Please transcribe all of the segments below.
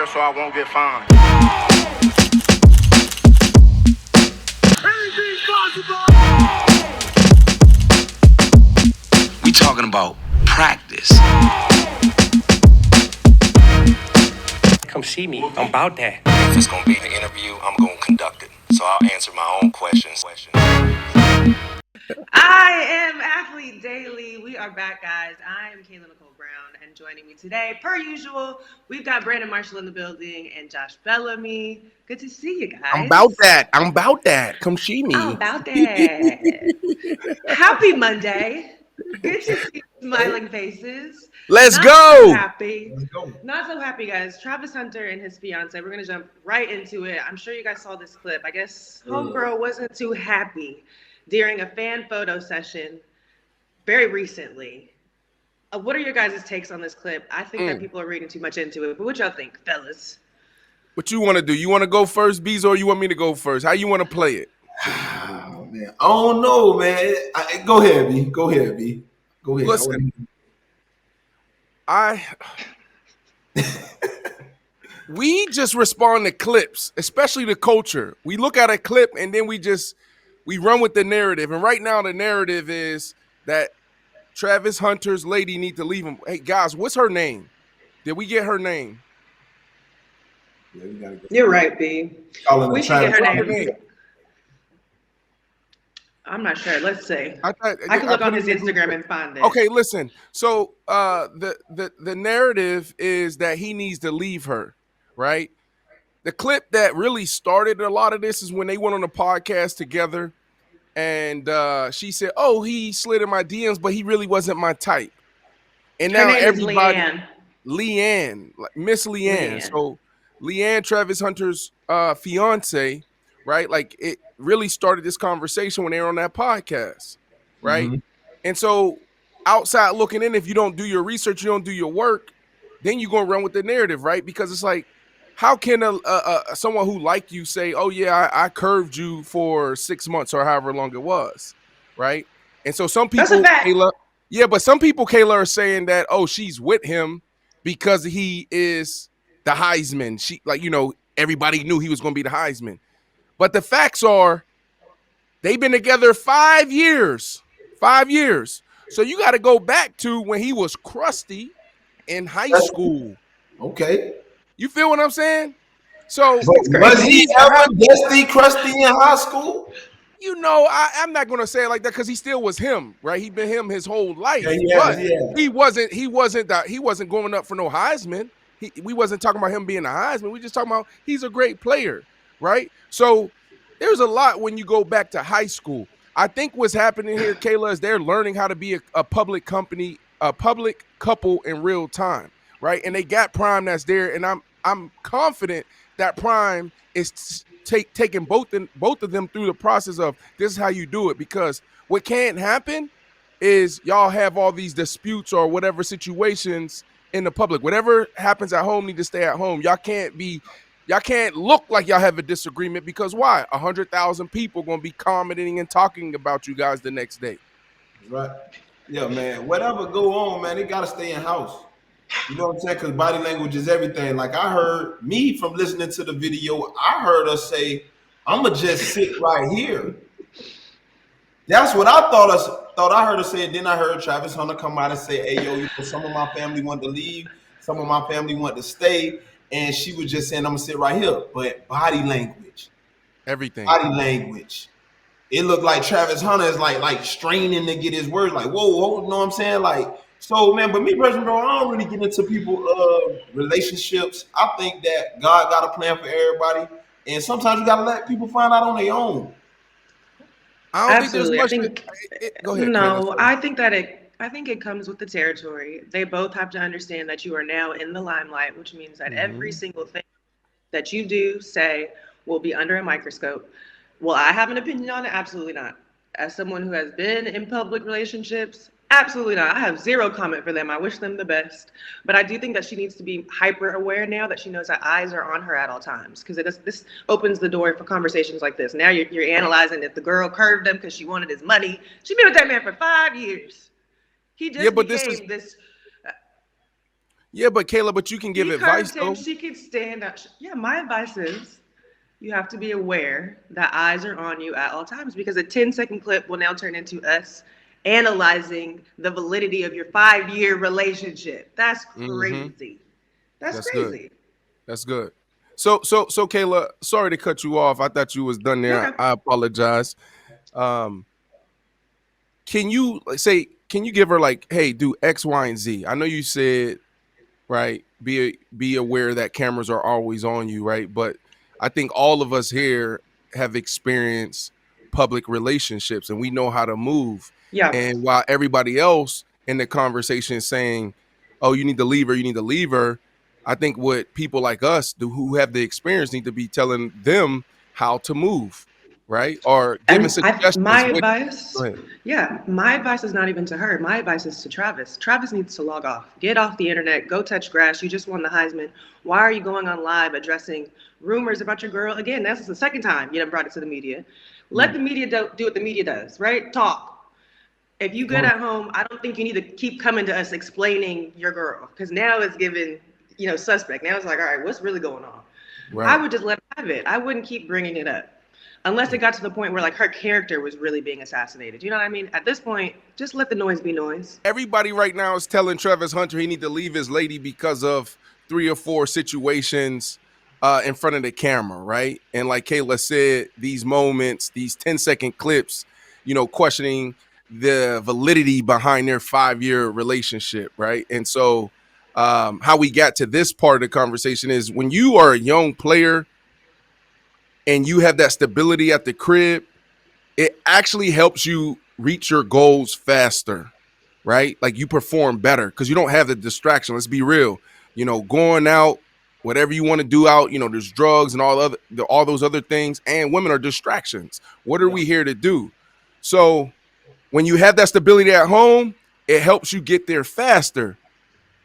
better so I won't get fined. We talking about practice. Come see me. I'm about that. If it's gonna be an interview, I'm gonna conduct it. So I'll answer my own questions. I am Athlete Daily. We are back, guys. I am Kayla Nicole Brown, and joining me today, per usual, we've got Brandon Marshall in the building and Josh Bellamy. Good to see you guys. I'm about that. Come see me. I'm about that. Happy Monday. Good to see smiling faces. Let's Not go. So happy. Not so happy, guys. Travis Hunter and his fiance. We're going to jump right into it. I'm sure you guys saw this clip. I guess homegirl wasn't too happy during a fan photo session very recently. What are your guys' takes on this clip? I think that people are reading too much into it, but what y'all think, fellas? What you want to do? You want to go first, Beezo, or you want me to go first? How you want to play it? Oh, man. I don't know, man. Go ahead, B. Go ahead. Listen, we just respond to clips, especially the culture. We look at a clip and then we run with the narrative. And right now the narrative is that Travis Hunter's lady need to leave him. Hey, guys, what's her name? Did we get her name? Yeah, You're right, B. We should get her name. I'm not sure. Let's see. I can look on his Instagram and find it. Okay, listen. So the narrative is that he needs to leave her, right? The clip that really started a lot of this is when they went on a podcast together, and she said, "Oh, he slid in my DMs, but he really wasn't my type." And her now name everybody, is Leanne, Miss Leanne. So Leanne, Travis Hunter's fiance, right? Like it really started this conversation when they were on that podcast, right? Mm-hmm. And so outside looking in, if you don't do your research, you don't do your work, then you're gonna run with the narrative, right? Because it's like, how can someone who liked you say, "Oh yeah, I curved you for 6 months or however long it was," right? And so some people, Kayla, but some people, Kayla, are saying that, oh, she's with him because he is the Heisman. She, like, everybody knew he was going to be the Heisman. But the facts are, they've been together 5 years. 5 years. So you got to go back to when he was crusty in high school. Okay. You feel what I'm saying? So was he ever dusty, crusty in high school? I'm not gonna say it like that because he still was him, right? He been him his whole life. He wasn't going up for no Heisman. We wasn't talking about him being a Heisman. We just talking about he's a great player, right? So there's a lot when you go back to high school. I think what's happening here, Kayla, is they're learning how to be a public company, a public couple in real time, right? And they got Prime that's there, and I'm confident that Prime is taking both of them through the process of this is how you do it. Because what can't happen is y'all have all these disputes or whatever situations in the public. Whatever happens at home need to stay at home. Y'all can't look like y'all have a disagreement, because why? 100,000 people gonna be commenting and talking about you guys the next day. Right. Yeah, man. Whatever go on, man, they gotta stay in house. You know what I'm saying? Because body language is everything. Like I heard me from listening to the video, I heard her say, "I'ma just sit right here." That's what I thought I heard her say. And then I heard Travis Hunter come out and say, "Hey, yo, some of my family want to leave, some of my family want to stay," and she was just saying, "I'm gonna sit right here." But body language, everything, body language. It looked like Travis Hunter is like straining to get his words. Like, whoa, you know what I'm saying? Like. So, man, but me personally, bro, I don't really get into people relationships. I think that God got a plan for everybody, and sometimes you got to let people find out on their own. I don't think there's much. Go ahead. No, I think it comes with the territory. They both have to understand that you are now in the limelight, which means that every single thing that you do, say, will be under a microscope. Will I have an opinion on it? Absolutely not. As someone who has been in public relationships, absolutely not. I have zero comment for them. I wish them the best. But I do think that she needs to be hyper aware now that she knows that eyes are on her at all times, because this opens the door for conversations like this. Now you're analyzing if the girl curved him because she wanted his money. She's been with that man for 5 years. He just became this. Yeah, but Kayla, but you can give He advice curved him. though. She could stand up. Yeah, my advice is you have to be aware that eyes are on you at all times because a 10-second clip will now turn into us analyzing the validity of your 5-year relationship. That's crazy. That's Good. crazy. That's good. So Kayla, sorry to cut you off. I thought you was done there. Okay. I apologize. Can you say, can you give her like, hey, do X, Y, and Z? I know you said, right, be aware that cameras are always on you, right? But I think all of us here have experienced public relationships and we know how to move. Yeah. And while everybody else in the conversation is saying, oh, you need to leave her, you need to leave her, I think what people like us do who have the experience need to be telling them how to move, right? Or giving My suggestions. advice, yeah, my advice is not even to her. My advice is to Travis. Travis needs to log off. Get off the internet. Go touch grass. You just won the Heisman. Why are you going on live addressing rumors about your girl? Again, that's the second time you done brought it to the media. Let the media do what the media does, right? Talk. If you good at home, I don't think you need to keep coming to us explaining your girl because now it's given, suspect. Now it's like, all right, what's really going on? Right. I would just let her have it. I wouldn't keep bringing it up unless it got to the point where like her character was really being assassinated. You know what I mean? At this point, just let the noise be noise. Everybody right now is telling Travis Hunter he need to leave his lady because of 3 or 4 situations in front of the camera, right? And like Kayla said, these moments, these 10-second clips, questioning the validity behind their 5-year relationship, right? And so how we got to this part of the conversation is when you are a young player and you have that stability at the crib, it actually helps you reach your goals faster, right? Like you perform better because you don't have the distraction. Let's be real. Going out, whatever you want to do out, there's drugs and all those other things, and women are distractions. What are we here to do? So when you have that stability at home, it helps you get there faster.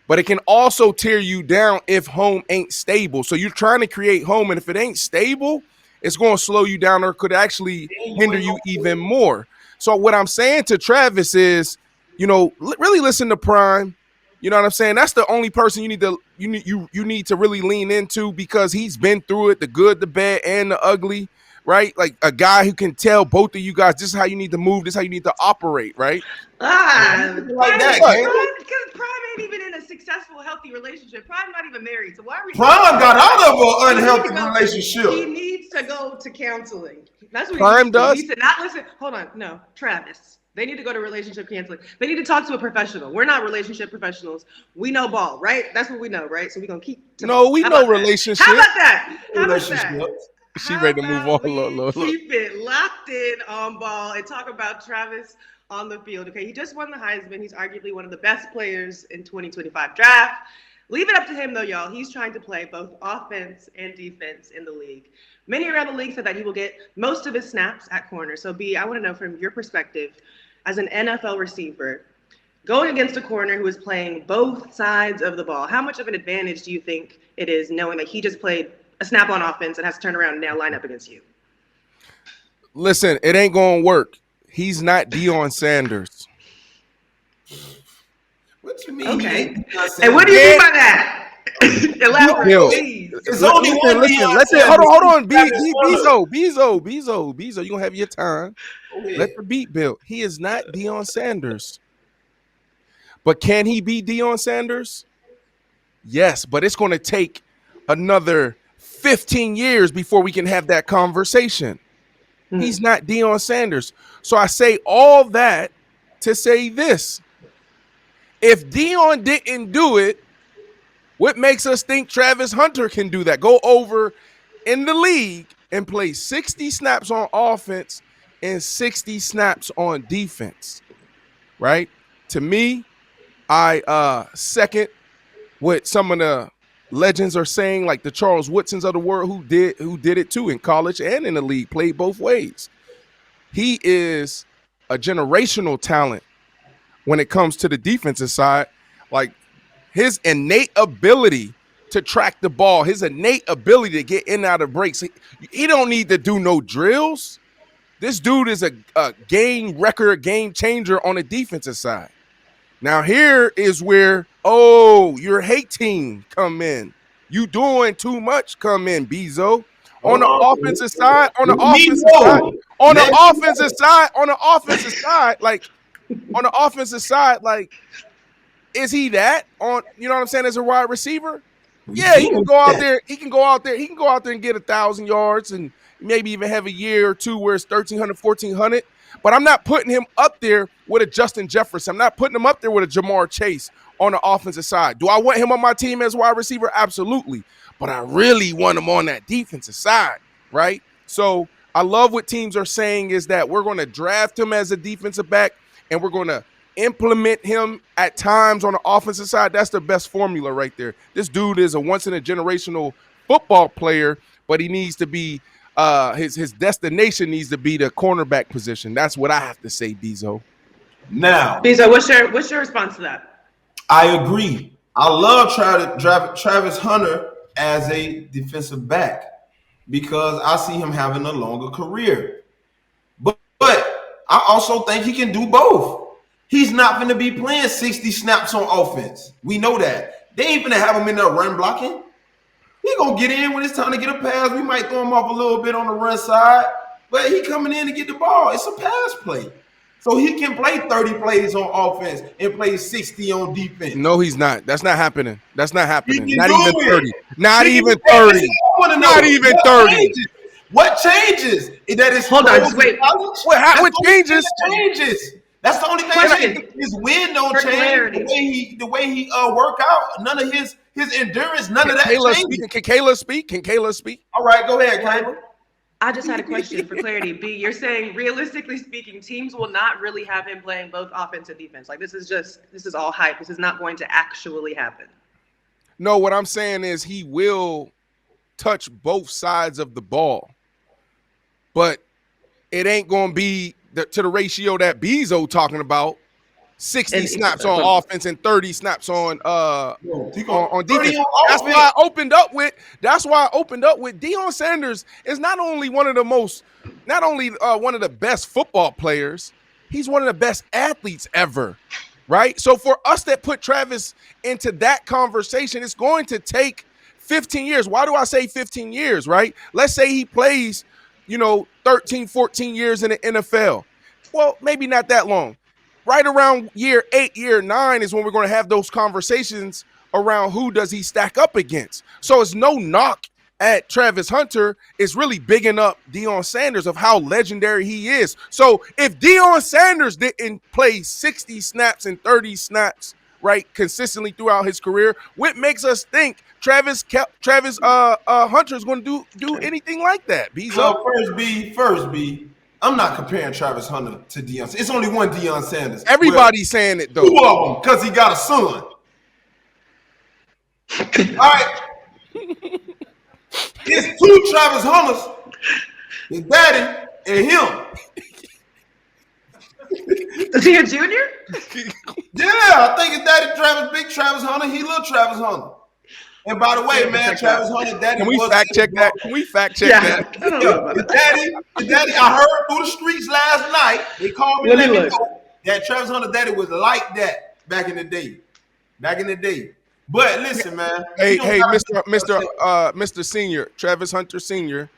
But it can also tear you down if home ain't stable. So you're trying to create home, and if it ain't stable, it's going to slow you down or could actually hinder you even more. So what I'm saying to Travis is, really listen to Prime. You know what I'm saying? That's the only person you need to really lean into because he's been through it, the good, the bad, and the ugly, right? Like a guy who can tell both of you guys, this is how you need to move, this is how you need to operate, right? Like that, because Prime ain't even in a successful, healthy relationship. Prime not even married. So why are we? Prime got out of an unhealthy relationship. He needs to go to counseling. That's what Prime does. He needs to not listen. Hold on, no, Travis. They need to go to relationship counseling. They need to talk to a professional. We're not relationship professionals. We know ball, right? That's what we know, right? So we're gonna keep. We know relationship. How about that? How about that? She ready to move on. Look. Keep it locked in on ball and talk about Travis on the field. Okay, he just won the Heisman. He's arguably one of the best players in 2025 draft. Leave it up to him though, y'all. He's trying to play both offense and defense in the league. Many around the league said that he will get most of his snaps at corner. So B, I want to know from your perspective as an NFL receiver, going against a corner who is playing both sides of the ball, how much of an advantage do you think it is knowing that he just played a snap on offense and has to turn around and now line up against you? Listen, it ain't going to work. He's not Deion Sanders. What you mean? Okay. And what do you mean by that? Elaborate, please. Listen. Hold on. Beezo. You gonna have your time. Let the beat build. He is not Deion Sanders. But can he be Deion Sanders? Yes, but it's going to take another 15 years before we can have that conversation. He's not Deion Sanders. So I say all that to say this. If Deion didn't do it, what makes us think Travis Hunter can do that? Go over in the league and play 60 snaps on offense and 60 snaps on defense, right? To me, I second what some of the legends are saying, like the Charles Woodsons of the world who did it too in college and in the league, played both ways. He is a generational talent when it comes to the defensive side. Like his innate ability to track the ball, his innate ability to get in and out of breaks. He don't need to do no drills. This dude is a game record, game changer on the defensive side. Now here is where, your hate team come in. You doing too much come in, Beezo. On the offensive side, like, is he that on, you know what I'm saying, as a wide receiver? Yeah, he can go out there. He can go out there and get 1,000 yards and maybe even have a year or two where it's 1,300, 1,400. But I'm not putting him up there with a Justin Jefferson. I'm not putting him up there with a Jamar Chase on the offensive side. Do I want him on my team as wide receiver? Absolutely. But I really want him on that defensive side, right? So I love what teams are saying is that we're going to draft him as a defensive back and we're going to implement him at times on the offensive side. That's the best formula right there. This dude is a once-in-a-generational football player, but he needs to be his destination needs to be the cornerback position. That's what I have to say, Beezo. Now, Beezo, what's your response to that? I agree. I love Travis Hunter as a defensive back because I see him having a longer career. But I also think he can do both. He's not going to be playing 60 snaps on offense. We know that. They ain't going to have him in there run blocking. He going to get in when it's time to get a pass. We might throw him off a little bit on the run side, but he coming in to get the ball. It's a pass play. So he can play 30 plays on offense and play 60 on defense. No, he's not. That's not happening. Not even 30. Not even 30. What changes? That is hold on, just wait. What changes? That's the only thing. His win don't change. The way he work out. None of his endurance. None of that changes. Can Kayla speak? All right, go ahead, Kayla. I just had a question for clarity. B, you're saying realistically speaking, teams will not really have him playing both offense and defense. Like this is all hype. This is not going to actually happen. No, what I'm saying is he will touch both sides of the ball, but it ain't going to be to the ratio that Beezo talking about. 60 snaps on offense and 30 snaps on defense. That's why I opened up with Deion Sanders is not only one of the best football players, he's one of the best athletes ever, right? So for us that put Travis into that conversation, it's going to take 15 years. Why do I say 15 years, right? Let's say he plays, 13, 14 years in the NFL. Well, maybe not that long. Right around year 8, year 9 is when we're going to have those conversations around who does he stack up against. So it's no knock at Travis Hunter. It's really bigging up Deion Sanders of how legendary he is. So if Deion Sanders didn't play 60 snaps and 30 snaps, right, consistently throughout his career, what makes us think Travis Hunter is going to do anything like that? Beezo? So first B. I'm not comparing Travis Hunter to Deion Sanders. It's only one Deion Sanders. Everybody's saying it, though. 2 of them, because he got a son. All right. It's 2 Travis Hunters, his daddy and him. Is he a junior? Yeah, I think his daddy big Travis Hunter. He little Travis Hunter. And by the way, man, Travis Hunter, daddy. Can we fact check that? His daddy, I heard through the streets last night. They called me that Travis Hunter daddy was like that back in the day. But listen, man. Hey, Mr. Senior, Travis Hunter Senior.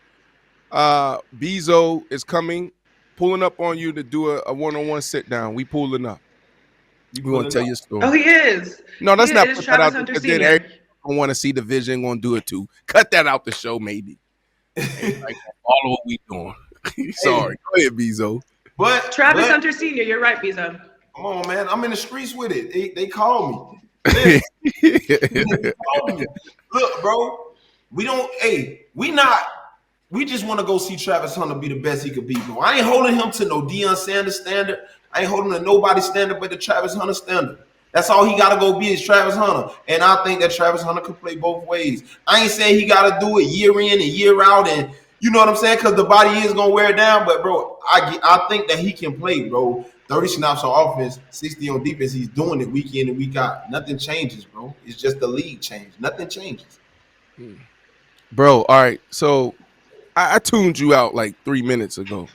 Beezo is pulling up on you to do a one-on-one sit down. We pulling up. You want to tell your story? Oh, he is. No, that's not put that out. I want to see the vision. Going to do it too. Cut that out the show, maybe. Like all of what we doing. Sorry, go ahead, Beezo. But Travis Hunter Senior, you're right, Beezo. Come on, man. I'm in the streets with it. They call me. Look, bro. We just want to go see Travis Hunter be the best he could be, bro. I ain't holding him to no Deion Sanders standard. I ain't holding him to nobody's standard but the Travis Hunter standard. That's all he got to go be is Travis Hunter. And I think that Travis Hunter could play both ways. I ain't saying he got to do it year in and year out. And you know what I'm saying? Because the body is going to wear down. But, bro, I think that he can play, bro. 30 snaps on offense, 60 on defense. He's doing it week in and week out. Nothing changes, bro. It's just the league change. Nothing changes. Bro, all right. So I tuned you out like 3 minutes ago.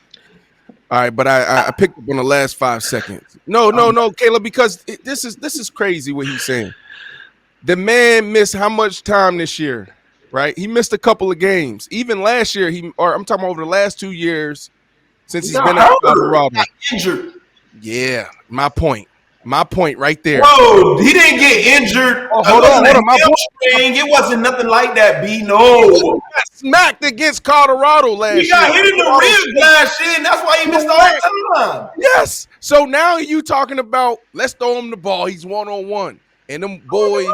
All right, but I picked up on the last 5 seconds. No, Kayla, because this is crazy what he's saying. The man missed how much time this year, right? He missed a couple of games. Even last year, I'm talking over the last 2 years since he's been at Colorado. Got injured. Yeah, my point. My point right there. Bro, he didn't get injured. Hold on. My point. It wasn't nothing like that, B. No. He got smacked against Colorado last year. He got hit in the ribs last year, and that's why he missed all that time. Yes. So now you talking about, let's throw him the ball. He's one-on-one. And them boys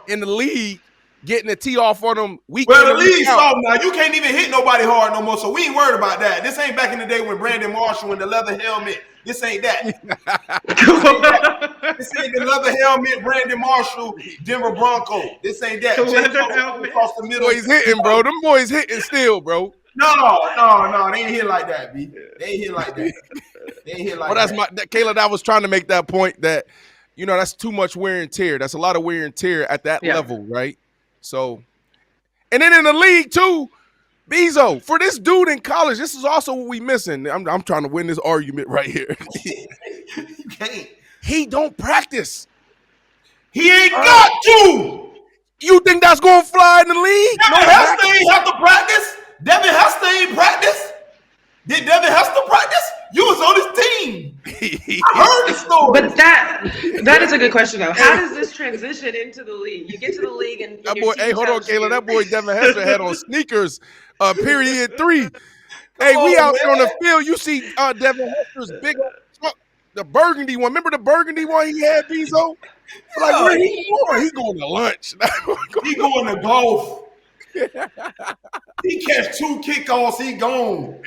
in the league getting a tee off on them week. Well, the league's soft now. You can't even hit nobody hard no more, so we ain't worried about that. This ain't back in the day when Brandon Marshall in the leather helmet. This ain't that. This ain't the leather helmet, Brandon Marshall, Denver Bronco. This ain't that. Across the middle. Boys hitting, bro. Them boys hitting still, bro. No. They ain't hit like that, B. They ain't hit like that. Kayla, that was trying to make that point that, that's too much wear and tear. That's a lot of wear and tear at that level, right? So, and then in the league too, Beezo, for this dude in college, this is also what we missing. I'm trying to win this argument right here. He don't practice. He ain't got to. You think that's going to fly in the league? Devin Hester ain't have to practice. Devin Hester ain't practice. Did Devin Hester practice? You was on his team. I heard the story. But that is a good question, though. How does this transition into the league? You get to the league and that boy. Hey, hold on, Kayla. That boy Devin Hester had on sneakers. Period 3. Hey, we out there on the field. You see Devin Hester's big truck, the burgundy one. Remember the burgundy one he had, Beezo? Like, where he going? He going to lunch. He going to golf. He catch 2 kickoffs. He gone.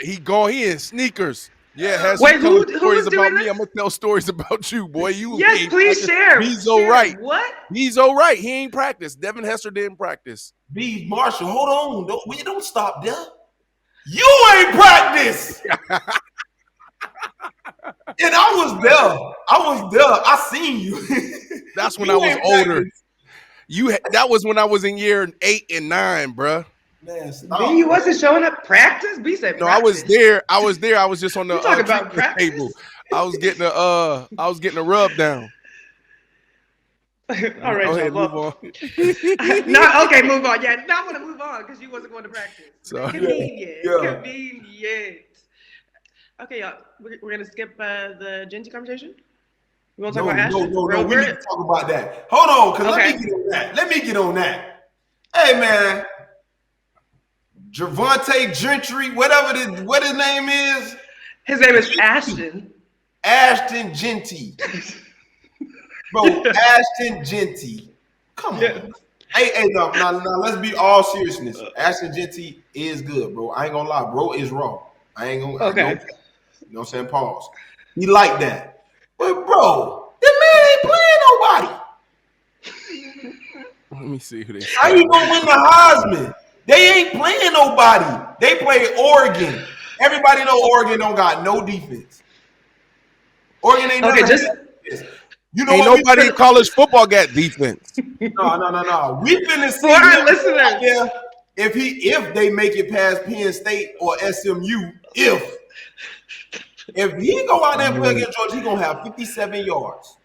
He in sneakers. Yeah. Wait, who's stories doing about this? me? I'm gonna tell stories about you, boy. Yes, please share. Beezo right. What? Beezo right. He ain't practiced. Devin Hester didn't practice. B. Marshall, hold on. Don't stop there. You ain't practice. And I was there. I seen you. That's when I was older. That was when I was in year 8 and 9, bruh. Man, stop. B, you wasn't showing up practice? B said no, practice. I was there. I was just on the about table. I was getting a rub down. All right, go ahead, move on. Move on. Yeah, not want to move on because you wasn't going to practice. So, Convenient. Yeah. Convenient. Okay, y'all. We're gonna skip the Jeanty conversation. We want to talk about Ashton? No. We need to talk about that. Hold on, because let me get on that. Hey, man. Javante Gentry, what his name is? His name is Ashton. Ashton Jeanty. Bro, Ashton Jeanty. Come on. Yeah. Hey, now, let's be all seriousness. Ashton Jeanty is good, bro. I ain't gonna lie, bro is raw. I ain't gonna you know what I'm saying? Pause. He like that. But bro, this man ain't playing nobody. Let me see who they How you gonna win the Heisman? They ain't playing nobody. They play Oregon. Everybody know Oregon don't got no defense. Oregon ain't defense. You know, ain't nobody in college football got defense. No. We finna see our listeners. If they make it past Penn State or SMU, if he go out there and play against Georgia, he gonna have 57 yards.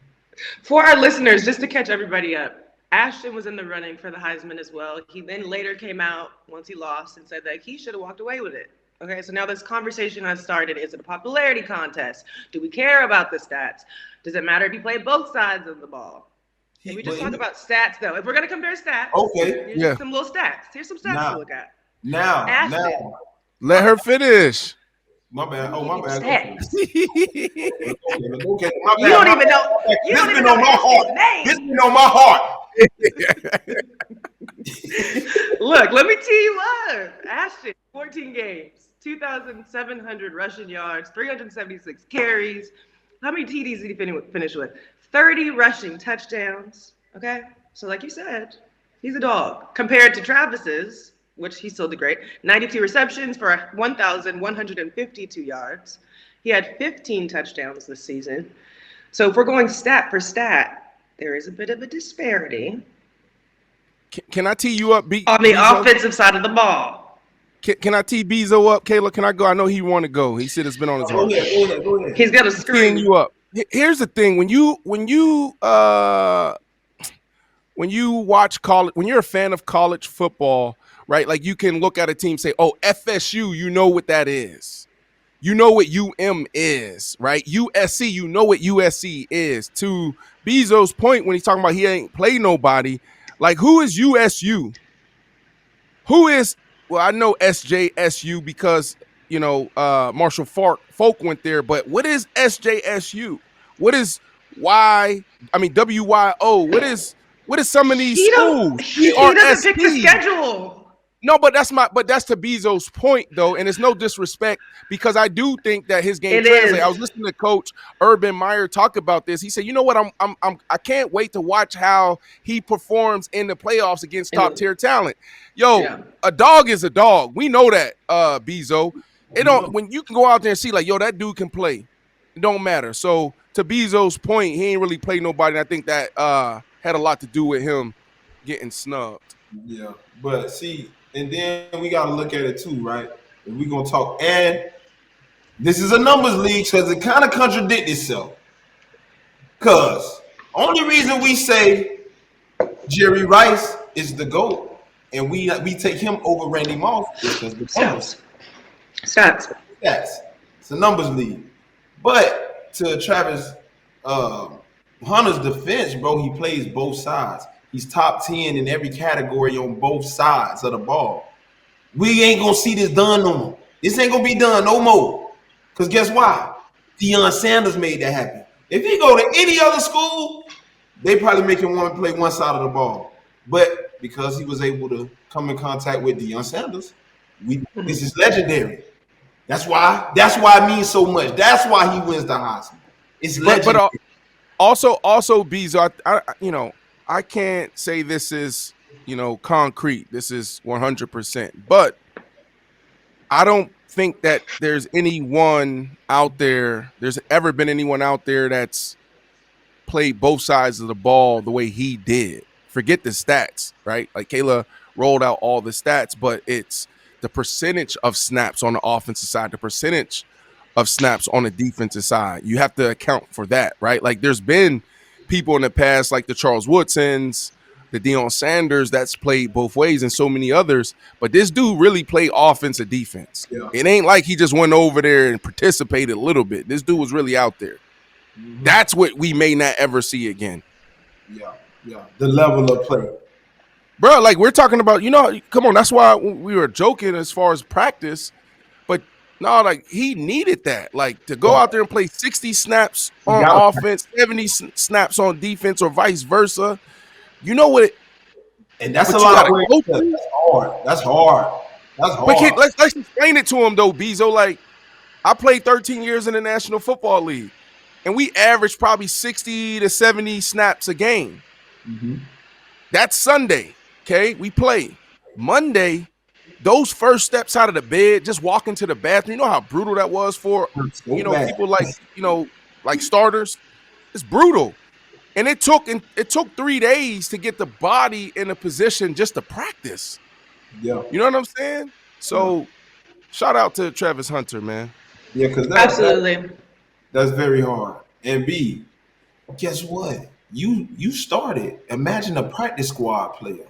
For our listeners, just to catch everybody up, Ashton was in the running for the Heisman as well. He then later came out once he lost and said that he should have walked away with it. Okay, so now this conversation has started. Is it a popularity contest? Do we care about the stats? Does it matter if you play both sides of the ball? Can we just talk about stats, though? If we're going to compare stats, here's some little stats. Here's some stats to look at. Now. Let her finish. My bad. Oh, my bad. Okay. You don't even know. You don't even know Ashton's name. This been on my heart. Look, let me tee you up. Ashton, 14 games, 2,700 rushing yards, 376 carries. How many TDs did he finish with? 30 rushing touchdowns. Okay, so like you said, he's a dog. Compared to Travis's, which he still did great, 92 receptions for 1,152 yards. He had 15 touchdowns this season. So if we're going stat for stat, there is a bit of a disparity. Can I tee you up, on the offensive side of the ball? Can I tee Beezo up, Kayla? Can I go? I know he want to go. He said it's been on his heart. Go ahead. He's got a screen. You up. Here's the thing: when you watch college, when you're a fan of college football, right? Like you can look at a team and say, "Oh, FSU, you know what that is. You know what UM is, right? USC, you know what USC is." To Beezo's point, when he's talking about he ain't played nobody, like who is USU? Who is? Well, I know SJSU because Marshall Folk went there, but what is SJSU? What is WYO? What is some of these schools? He doesn't pick the schedule. No, but that's to Beezo's point though, and it's no disrespect because I do think that his game translates. I was listening to Coach Urban Meyer talk about this. He said, "You know what? I can't wait to watch how he performs in the playoffs against top tier talent." A dog is a dog. We know that, Beezo. When you can go out there and see like, that dude can play. It don't matter. So to Beezo's point, he ain't really played nobody. And I think that had a lot to do with him getting snubbed. Yeah, but see. And then we got to look at it too, right? And we're going to talk. And this is a numbers league because it kind of contradicts itself. Because only reason we say Jerry Rice is the GOAT and we take him over Randy Moss is because the numbers. Stats. It's a numbers league. But to Travis Hunter's defense, bro, he plays both sides. He's top 10 in every category on both sides of the ball. We ain't going to see this done no more. This ain't going to be done no more. Because guess why? Deion Sanders made that happen. If he go to any other school, they probably make him want to play one side of the ball. But because he was able to come in contact with Deion Sanders, this is legendary. That's why it means so much. That's why he wins the Heisman. It's legendary. But also, Beezo, I can't say this is, concrete. This is 100%. But I don't think that there's anyone out there, there's ever been anyone out there that's played both sides of the ball the way he did. Forget the stats, right? Like Kayla rolled out all the stats, but it's the percentage of snaps on the offensive side, the percentage of snaps on the defensive side. You have to account for that, right? Like there's been people in the past like the Charles Woodsons, the Deion Sanders that's played both ways and so many others. But this dude really played offense and defense. Yeah. It ain't like he just went over there and participated a little bit. This dude was really out there. Mm-hmm. That's what we may not ever see again. Yeah. The level of play. Bro, like we're talking about, come on, that's why we were joking as far as practice. But no, like he needed that, like to go out there and play 60 snaps on offense, 70 snaps on defense, or vice versa. You know what? And that's a lot of work. That's hard. But let's explain it to him though, Beezo. Like I played 13 years in the National Football League, and we averaged probably 60 to 70 snaps a game. Mm-hmm. That's Sunday. Okay, we play Monday. Those first steps out of the bed, just walking to the bathroom, you know how brutal that was for, people like starters? It's brutal. And it took 3 days to get the body in a position just to practice. Yeah. You know what I'm saying? So shout out to Travis Hunter, man. Yeah, because that's very hard. And B, guess what? You started. Imagine a practice squad player.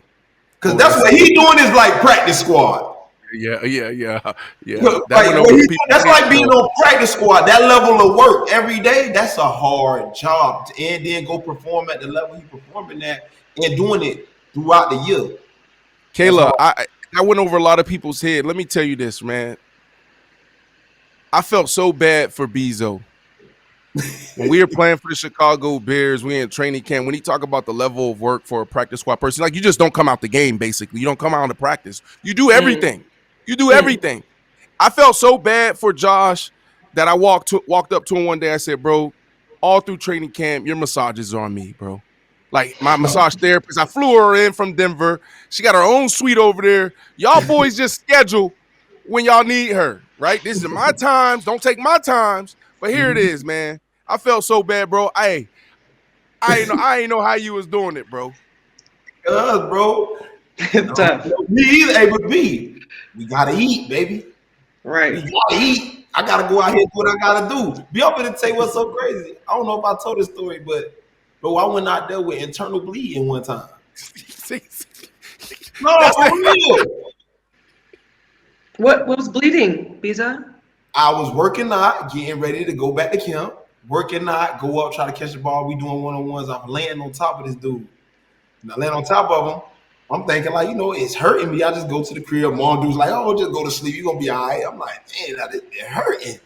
Because that's what he doing is like practice squad. Yeah. That's like being on practice squad. That level of work every day, that's a hard job. And then go perform at the level he's performing at and doing it throughout the year. Kayla, I went over a lot of people's head. Let me tell you this, man. I felt so bad for Beezo. When we were playing for the Chicago Bears, we in training camp. When he talk about the level of work for a practice squad person, like you just don't come out the game, basically. You don't come out to practice. You do everything. You do everything. I felt so bad for Josh that I walked up to him one day. I said, bro, all through training camp, your massages are on me, bro. Like my massage therapist, I flew her in from Denver. She got her own suite over there. Y'all boys just schedule when y'all need her, right? This is my times. Don't take my times. But here it is, man. I felt so bad, bro. I ain't know how you was doing it, bro. Bro. Me either, but B. We gotta eat, baby. Right. We gotta eat. I gotta go out here and do what I gotta do. Be up to tell you what's so crazy. I don't know if I told this story, but bro, I went out there with internal bleeding one time. No, for real. What was bleeding, Beezo? I was working out, getting ready to go back to camp. Working out, go up, try to catch the ball. We doing one-on-ones. I'm laying on top of this dude. And I land on top of him. I'm thinking like, it's hurting me. I just go to the crib. Mom dude's like, oh, just go to sleep. You're going to be all right. I'm like, man, it's hurting.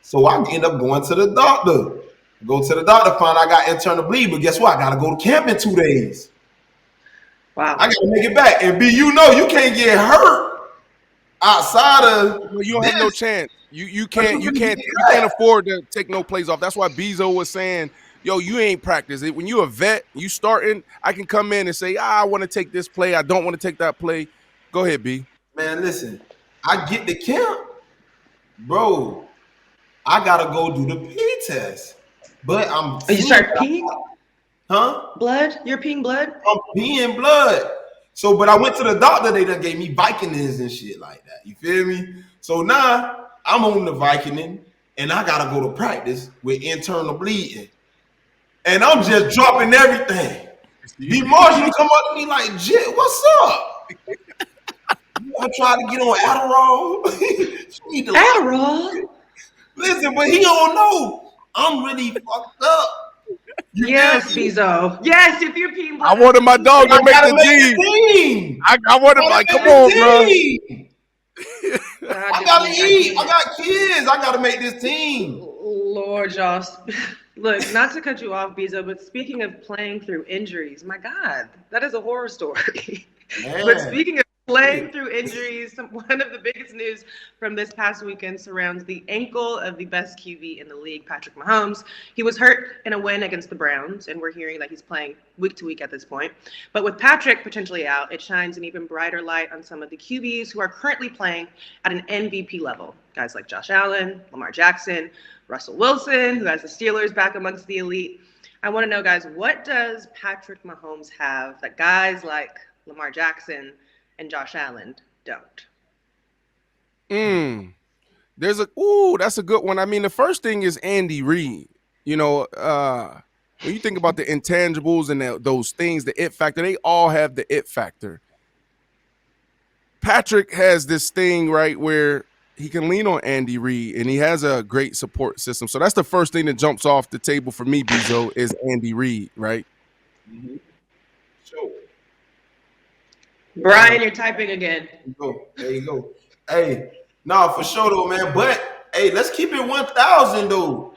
So I end up going to the doctor. Go to the doctor, find I got internal bleed. But guess what? I got to go to camp in 2 days. Wow. I got to make it back. And B, you can't get hurt outside of you don't have no chance. You can't afford to take no plays off. That's why Beezo was saying, yo, you ain't practiced it. When you a vet, you starting, I can come in and say, I want to take this play. I don't want to take that play. Go ahead, B. Man, listen, I get to camp, bro. I gotta go do the pee test, but you start peeing? Huh? Blood? You're peeing blood? I'm peeing blood. So, but I went to the doctor. They done gave me Vicodins and shit like that. You feel me? So now I'm on the Vicodin, and I gotta go to practice with internal bleeding. And I'm just dropping everything. B. Marshall come up to me like, Jit, what's up? I tried to get on Adderall. Adderall? Listen, but he don't know. I'm really fucked up. Yes, Beezo. Yes, if you're peeing blood. I wanted my dog to make the team. I wanted like, come on, bro. I gotta eat. I got kids. I gotta make this team. Lord, Josh. Look, not to cut you off, Beezo, but speaking of playing through injuries, my God, that is a horror story. But speaking of playing through injuries, one of the biggest news from this past weekend surrounds the ankle of the best QB in the league, Patrick Mahomes. He was hurt in a win against the Browns, and we're hearing that he's playing week to week at this point. But with Patrick potentially out, it shines an even brighter light on some of the QBs who are currently playing at an MVP level. Guys like Josh Allen, Lamar Jackson, Russell Wilson, who has the Steelers back amongst the elite. I want to know, guys, what does Patrick Mahomes have that guys like Lamar Jackson and Josh Allen don't? That's a good one. I mean, the first thing is Andy Reid. When you think about the intangibles and those things, the it factor, they all have the it factor. Patrick has this thing, right, where he can lean on Andy Reid, and he has a great support system. So that's the first thing that jumps off the table for me, Beezo, is Andy Reid, right? Mm-hmm. Sure. Brian, you're typing again. There you go. Hey, no, for sure though, man. But hey, let's keep it 1,000 though.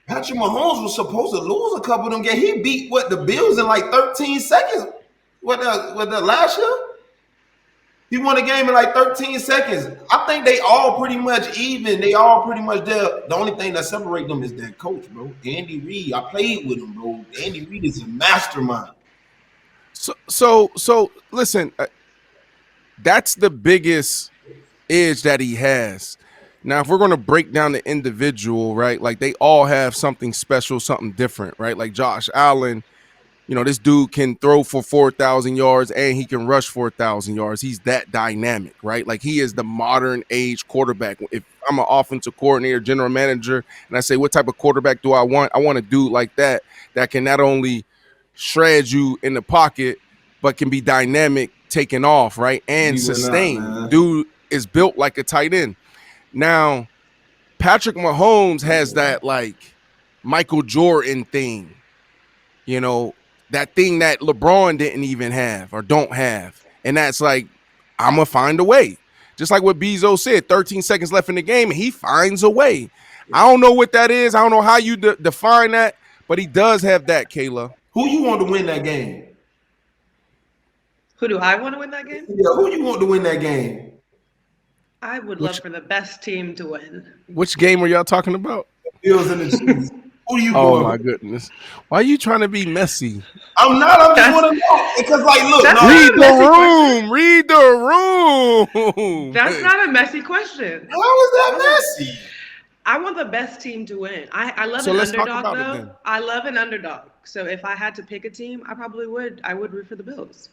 Patrick Mahomes was supposed to lose a couple of them games. He beat the Bills in like 13 seconds. What the last year? He won a game in like 13 seconds. I think they all pretty much even. They all pretty much there. The only thing that separates them is that coach, bro. Andy Reid. I played with him, bro. Andy Reid is a mastermind. So listen, that's the biggest edge that he has. Now, if we're going to break down the individual, right, like they all have something special, something different, right? Like Josh Allen, this dude can throw for 4,000 yards and he can rush 4,000 yards. He's that dynamic, right? Like he is the modern age quarterback. If I'm an offensive coordinator, general manager, and I say, what type of quarterback do I want? I want a dude like that can not only shred you in the pocket, but can be dynamic, taking off, right? And sustain. Dude is built like a tight end. Now, Patrick Mahomes has that like Michael Jordan thing, that thing that LeBron didn't even have or don't have. And that's like, I'm going to find a way. Just like what Beezo said, 13 seconds left in the game, and he finds a way. I don't know what that is. I don't know how you define that, but he does have that, Kayla. Who you want to win that game? Who do I want to win that game? Yeah, who you want to win that game? I would love for the best team to win. Which game were y'all talking about? Bills and the Chiefs. Who do you Oh my goodness! Why are you trying to be messy? I'm not. I just want to know because, like, look, read the room. That's not a messy question. How is that messy? I want the best team to win. I love an underdog though. I love an underdog. So if I had to pick a team, I would root for the Bills.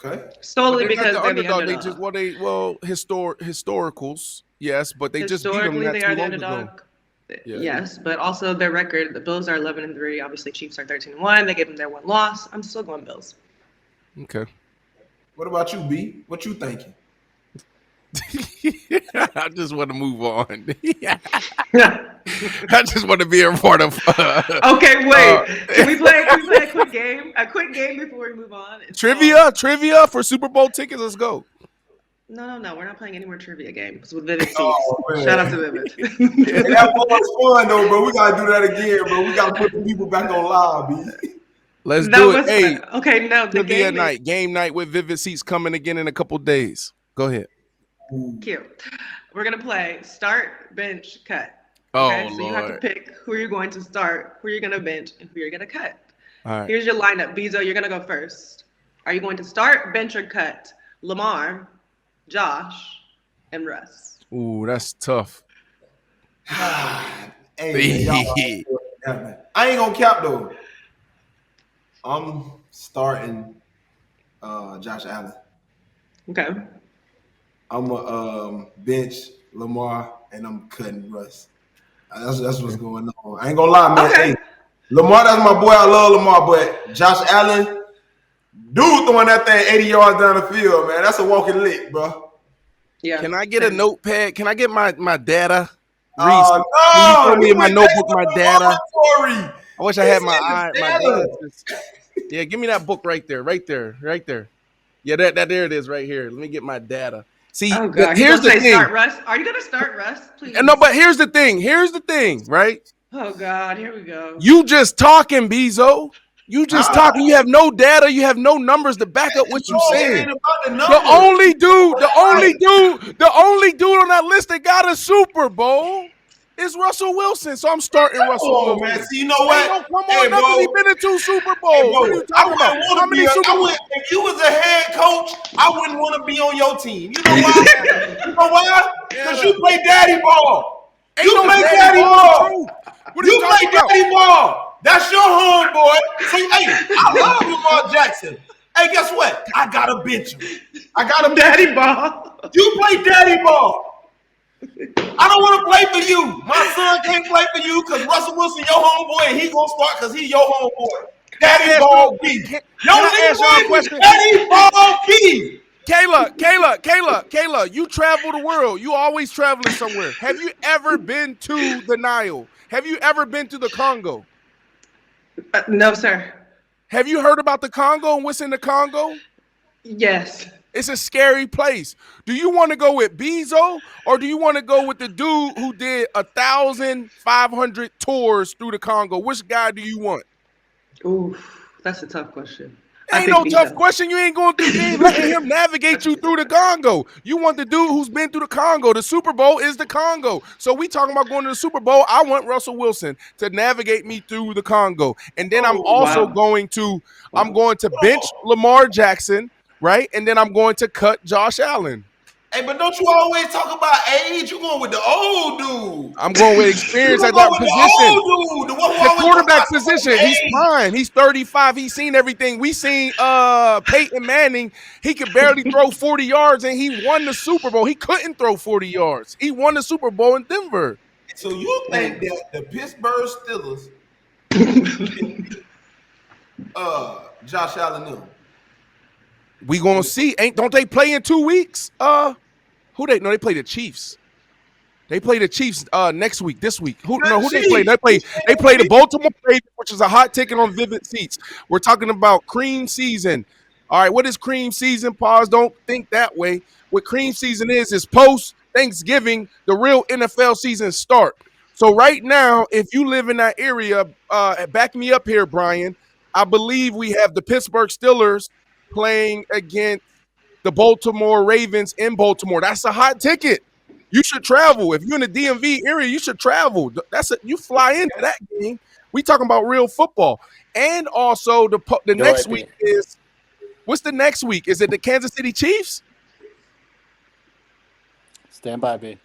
Okay. Solely because the they're the underdog. underdog. Historicals, yes, but they just beat them Historically, not they too are the long underdog. ago. Yeah. Yes, but also their record, the Bills are 11-3. Obviously, Chiefs are 13-1. They gave them their one loss. I'm still going Bills. Okay. What about you, B? What you thinking? I just want to move on. I just want to be a part of. Okay, wait. Can we play a quick game? A quick game before we move on. Trivia for Super Bowl tickets. Let's go. No. We're not playing any more trivia games with Vivid Seats. Oh, Shout out to Vivid. Hey, that was fun though, bro. We gotta do that again, bro. We gotta put the people back on live, B. Let's That do was it. Hey, fun. Okay, no, the trivia game night. Game night with Vivid Seats coming again in a couple days. Go ahead. Cute. We're gonna play start, bench, cut. Oh, Okay, so you have to Lord. pick who you're going to start, who you're gonna bench, and who you're gonna cut. All right. Here's your lineup. Beezo, you're gonna go first. Are you going to start, bench, or cut? Lamar, Josh, and Russ. Ooh, that's tough. Hey, man, I ain't gonna cap though. I'm starting Josh Allen. Okay. I'm a bench Lamar, and I'm cutting Russ. That's what's going on. I ain't gonna lie, man. Okay. Hey, Lamar, that's my boy. I love Lamar, but Josh Allen, dude, throwing that thing 80 yards down the field, man. That's a walking lick, bro. Yeah. Can I get a notepad? Can I get my data? Reese, No, can you throw me in my notebook, my data? I I wish I had my data. Yeah, give me that book right there. Yeah, that there it is right here. Let me get my data. See, Oh God, here's the thing. Start Russ. Are you gonna start Russ, please? No, but here's the thing, right? Oh God, here we go. You just talking, Beezo. You just talking. You have no data. You have no numbers to back up what you saying. The only dude on that list that got a Super Bowl is Russell Wilson. So I'm starting Russell Wilson. Man. See, you know what? Come on, nothing. He's been in 2 Super Bowls. What are you talking about? How many Super Bowls? If you was a head coach, I wouldn't want to be on your team. You know why? You know why? Because you play daddy ball. You play daddy ball. You play daddy ball. That's your homeboy. So, hey, I love Lamar Jackson. Hey, guess what? I got to bench him. I got to daddy ball. You play daddy ball. I don't want to play for you. My son can't play for you because Russell Wilson your homeboy and he gonna start because he your homeboy. Daddy ball B. Daddy ball B. Kayla, you travel the world. You always traveling somewhere. Have you ever been to the Nile? Have you ever been to the Congo? No, sir. Have you heard about the Congo and what's in the Congo? Yes. It's a scary place. Do you want to go with Beezo or do you want to go with the dude who did 1,500 tours through the Congo? Which guy do you want? Ooh, that's a tough question. Ain't no tough question. You ain't going through. You ain't letting him navigate you through the Congo. You want the dude who's been through the Congo. The Super Bowl is the Congo. So we talking about going to the Super Bowl. I want Russell Wilson to navigate me through the Congo, and then I'm also going to bench Lamar Jackson, right? And then I'm going to cut Josh Allen. Hey, but don't you always talk about age? You going with the old dude. I'm going with experience at that position. The quarterback position. He's prime. He's 35. He's seen everything. We seen Peyton Manning. He could barely throw 40 yards, and he won the Super Bowl. He couldn't throw 40 yards. He won the Super Bowl in Denver. So you think that the Pittsburgh Steelers, Josh Allen, them? We gonna see. Don't they play in 2 weeks? They play the Chiefs. They play the Chiefs next week, this week. Who they play? They play the Baltimore Ravens, which is a hot ticket on Vivid Seats. We're talking about cream season. All right, what is cream season? Pause. Don't think that way. What cream season is post Thanksgiving, the real NFL season start. So right now, if you live in that area, back me up here, Brian. I believe we have the Pittsburgh Steelers playing against the Baltimore Ravens in Baltimore. That's a hot ticket. You should travel. If you're in the DMV area, you should travel. You fly into that game. We talking about real football. And also the next week is, what's the next week? Is it the Kansas City Chiefs? Stand by, B.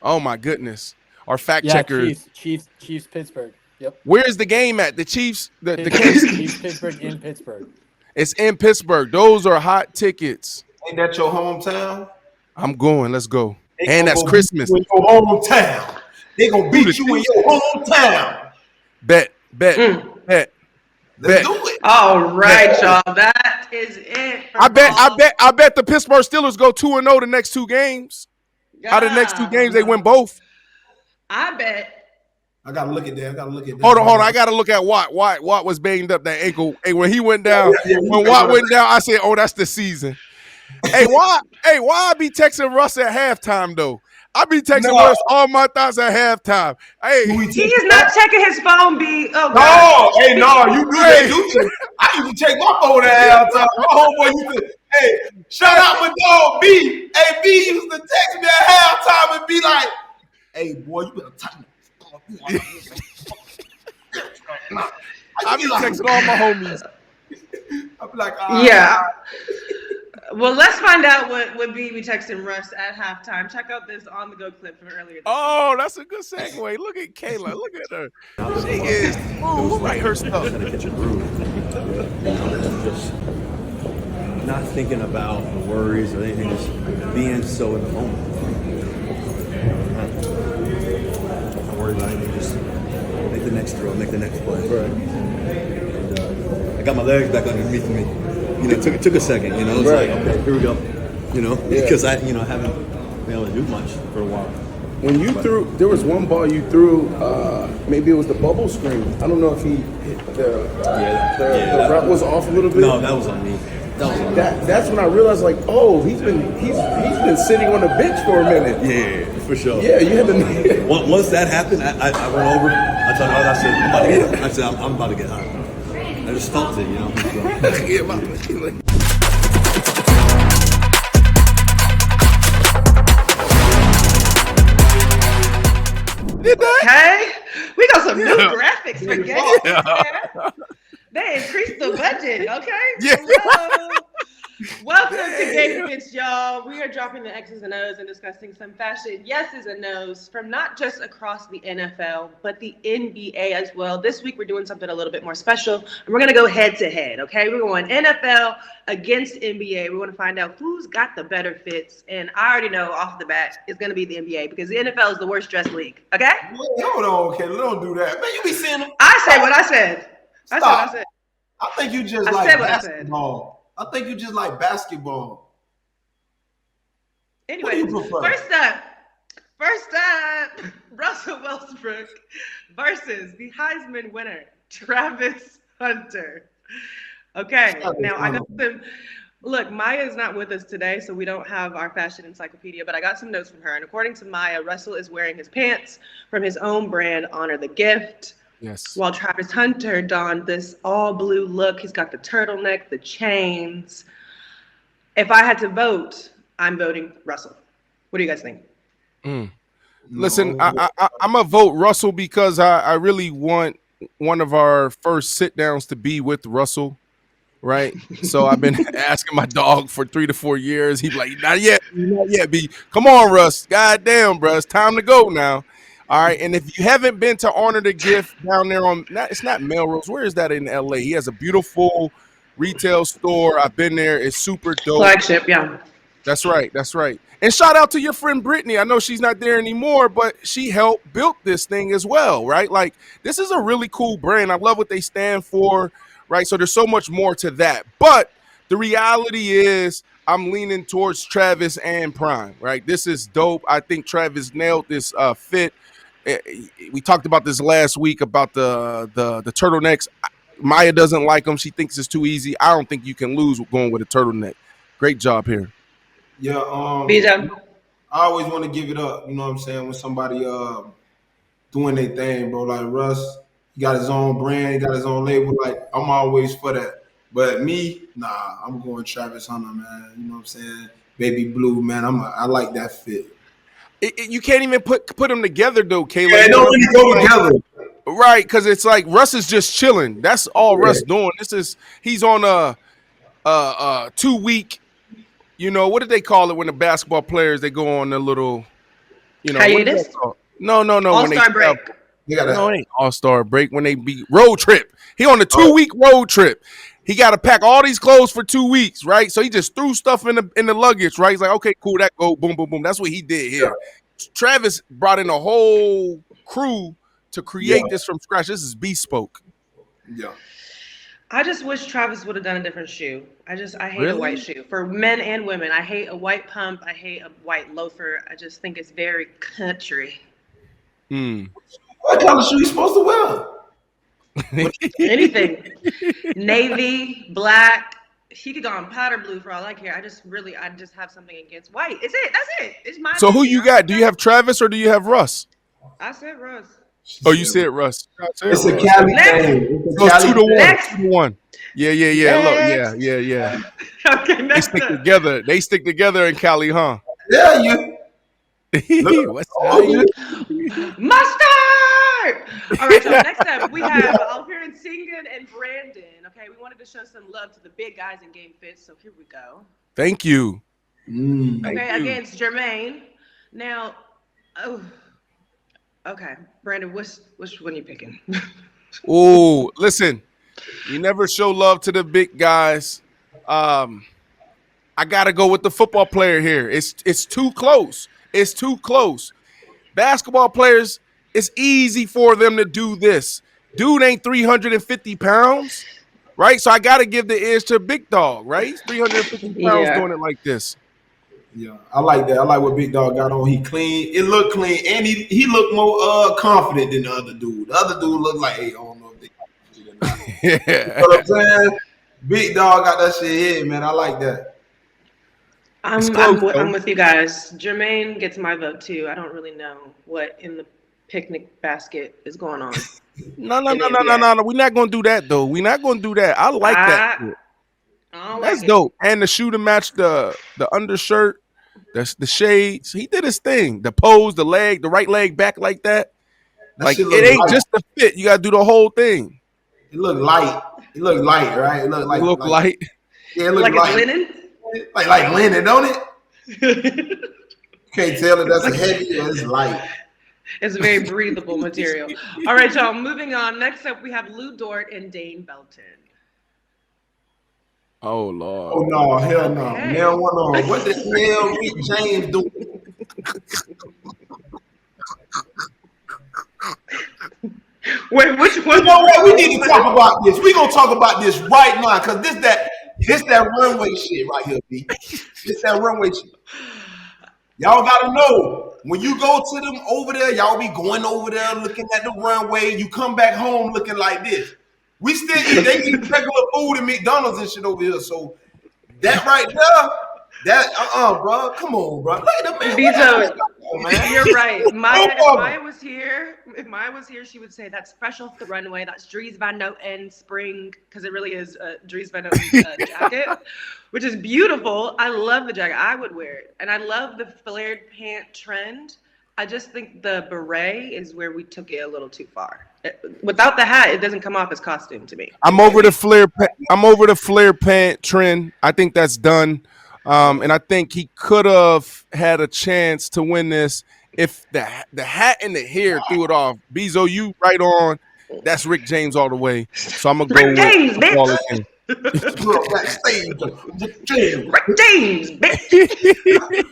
Oh my goodness. Our fact checker. Chiefs, Pittsburgh. Yep. Where's the game at? The Chiefs, the Chiefs, Pittsburgh in Pittsburgh. It's in Pittsburgh. Those are hot tickets. Ain't that your hometown? I'm going. Let's go. They And that's go Christmas. Beat you in your hometown. They gonna beat you in your hometown. Bet. Let's do it. All right, y'all. That is it. I bet the Pittsburgh Steelers go 2-0 the next two games. Out of the next two games, they win both. I bet. I gotta look at that. Hold on. I gotta look at Watt. Watt was banged up that ankle. Hey, when he went down, when Watt went down, I said, "Oh, that's the season." Why I be texting Russ at halftime though? I be texting Russ all my thoughts at halftime. Hey, he is not checking his phone. You do that. I used to check my phone at halftime. My homeboy used to. Hey, shout out my dog B. Hey, B used to text me at halftime and be like, "Hey, boy, you better tighten." I be texting all my homies. I'm like, yeah. Well, let's find out what B be texting Russ at halftime. Check out this on the go clip from earlier. Oh, that's a good segue. Look at Kayla. Look at her. She is smooth like her stuff. Just not thinking about the worries or anything, just being so in the moment. Not worried about anything, just make the next throw, make the next play. Right. And, I got my legs back underneath me. It took a second. It was like, okay, here we go. Because I haven't been able to do much for a while. When you threw, there was one ball you threw. Maybe it was the bubble screen. I don't know if he hit the rep was off a little bit. No, that was on me. That's when I realized, like, oh, he's been sitting on the bench for a minute. Yeah, for sure. Yeah, you had to. Once that happened, I went over. I told her, I said, I'm about to get hot. I said, I'm about to get hot. I just felt it, Okay, we got some new graphics for games. They increased the budget. Okay. Yeah. Welcome to Game Fits, y'all. We are dropping the X's and O's and discussing some fashion yeses and nos from not just across the NFL, but the NBA as well. This week, we're doing something a little bit more special, and we're going to go head to head, okay? We're going NFL against NBA. We want to find out who's got the better fits, and I already know off the bat it's going to be the NBA because the NFL is the worst dressed league, okay? Hold on, Kayla. Don't do that. Man, you be seeing them. I said what I said. Stop. I said. I think you just like basketball. I think you just like basketball. Anyway, first up, Russell Westbrook versus the Heisman winner, Travis Hunter. Okay, now I got some. Look, Maya is not with us today, so we don't have our fashion encyclopedia, but I got some notes from her. And according to Maya, Russell is wearing his pants from his own brand, Honor the Gift. Yes. While Travis Hunter donned this all blue look, he's got the turtleneck, the chains. If I had to vote, I'm voting Russell. What do you guys think? Listen, I'm going to vote Russell because I really want one of our first sit downs to be with Russell, right? So I've been asking my dog for 3 to 4 years. He's like, not yet, B. Come on, Russ. God damn, bro. It's time to go now. All right, and if you haven't been to Honor the Gift down there it's not Melrose. Where is that in LA? He has a beautiful retail store. I've been there. It's super dope. Flagship, yeah. That's right. And shout out to your friend Brittany. I know she's not there anymore, but she helped build this thing as well, right? Like, this is a really cool brand. I love what they stand for, right? So there's so much more to that. But the reality is I'm leaning towards Travis and Prime, right? This is dope. I think Travis nailed this fit. We talked about this last week about the turtlenecks. Maya doesn't like them. She thinks it's too easy. I don't think you can lose going with a turtleneck. Great job here. Yeah, Beezo. I always want to give it up, you know what I'm saying, when somebody doing their thing, bro. Like Russ, he got his own brand, he got his own label. Like, I'm always for that. But me, nah, I'm going Travis Hunter, man. You know what I'm saying? Baby blue, man. I like that fit. You can't even put them together though, Kayla. Yeah, they don't really go together. Right, because it's like Russ is just chilling. That's all Russ doing. He's on a 2 week, what did they call it when the basketball players they go on a little, hiatus? No. All-star break. No, it ain't all-star break when they be road trip. He on a 2 week road trip. He got to pack all these clothes for 2 weeks, right? So he just threw stuff in the luggage, right? He's like, okay, cool, that go, boom, boom, boom. That's what he did here. Yeah. Travis brought in a whole crew to create this from scratch. This is bespoke. Yeah. I just wish Travis would have done a different shoe. I hate Really? a white shoe for men and women. I hate a white pump. I hate a white loafer. I just think it's very country. What color shoe you supposed to wear? Anything. Navy, black. He could go on powder blue for all I care. I just have something against white. It's it. That's it. It's my. So who you got? Do you have Travis or do you have Russ? I said Russ. Oh, you said Russ. It's a Cali thing. So it's 2-1. Yeah. Look, yeah. Okay, they stick together. They stick together in Cali, huh? Yeah, you. What's Mustard! All right, so next up we have Alperen Sengun and Brandon. Okay, we wanted to show some love to the big guys in Game Fit, so here we go. Thank you. Against Jermaine. Now, okay, Brandon, which one are you picking? Oh, listen, you never show love to the big guys. I gotta go with the football player here. It's too close. It's too close. Basketball players, it's easy for them to do this. Dude ain't 350 pounds, right? So I got to give the edge to Big Dog, right? He's 350 pounds doing it like this. Yeah, I like that. I like what Big Dog got on. He clean. It looked clean, and he looked more confident than the other dude. The other dude looked like, hey, I don't know if they got shit or not. Yeah. You know what I'm saying? Big Dog got that shit here, man. I like that. I'm with you guys. Jermaine gets my vote too. I don't really know what in the picnic basket is going on. No. We're not gonna do that though. We're not gonna do that. I like that. That's dope. And the shoe to match the undershirt, the shades. He did his thing. The pose, the leg, the right leg back like that. Like it ain't just the fit. You gotta do the whole thing. It look light. It look light, right? It look like light. Yeah, it look like light. It's linen. Like linen, don't it? Can't tell if that's heavy or it's light. It's a very breathable material. All right, y'all, moving on. Next up, we have Lou Dort and Dane Belton. Oh, Lord. Oh, no, hell no. Okay. Now, what the hell Rick James doing? Wait, which one? You know what? We need to talk about this. We're going to talk about this right now because this that runway shit right here, B. This that runway shit. Y'all got to know, when you go to them over there, y'all be going over there looking at the runway. You come back home looking like this. We still eat. They eat regular food in McDonald's and shit over here. So that right there, bro. Come on, bro. Look at the man. Beezo, man. You're right. If Maya was here, she would say that's fresh off the runway. That's Dries Van Noten spring, because it really is Dries Van Noten jacket, which is beautiful. I love the jacket. I would wear it, and I love the flared pant trend. I just think the beret is where we took it a little too far. Without the hat, it doesn't come off as costume to me. I'm over the flare pant trend. I think that's done. And I think he could have had a chance to win this if the hat and the hair threw it off. Beezo, you right on. That's Rick James all the way. So I'm gonna go with James, bitch. Rick James, bitch.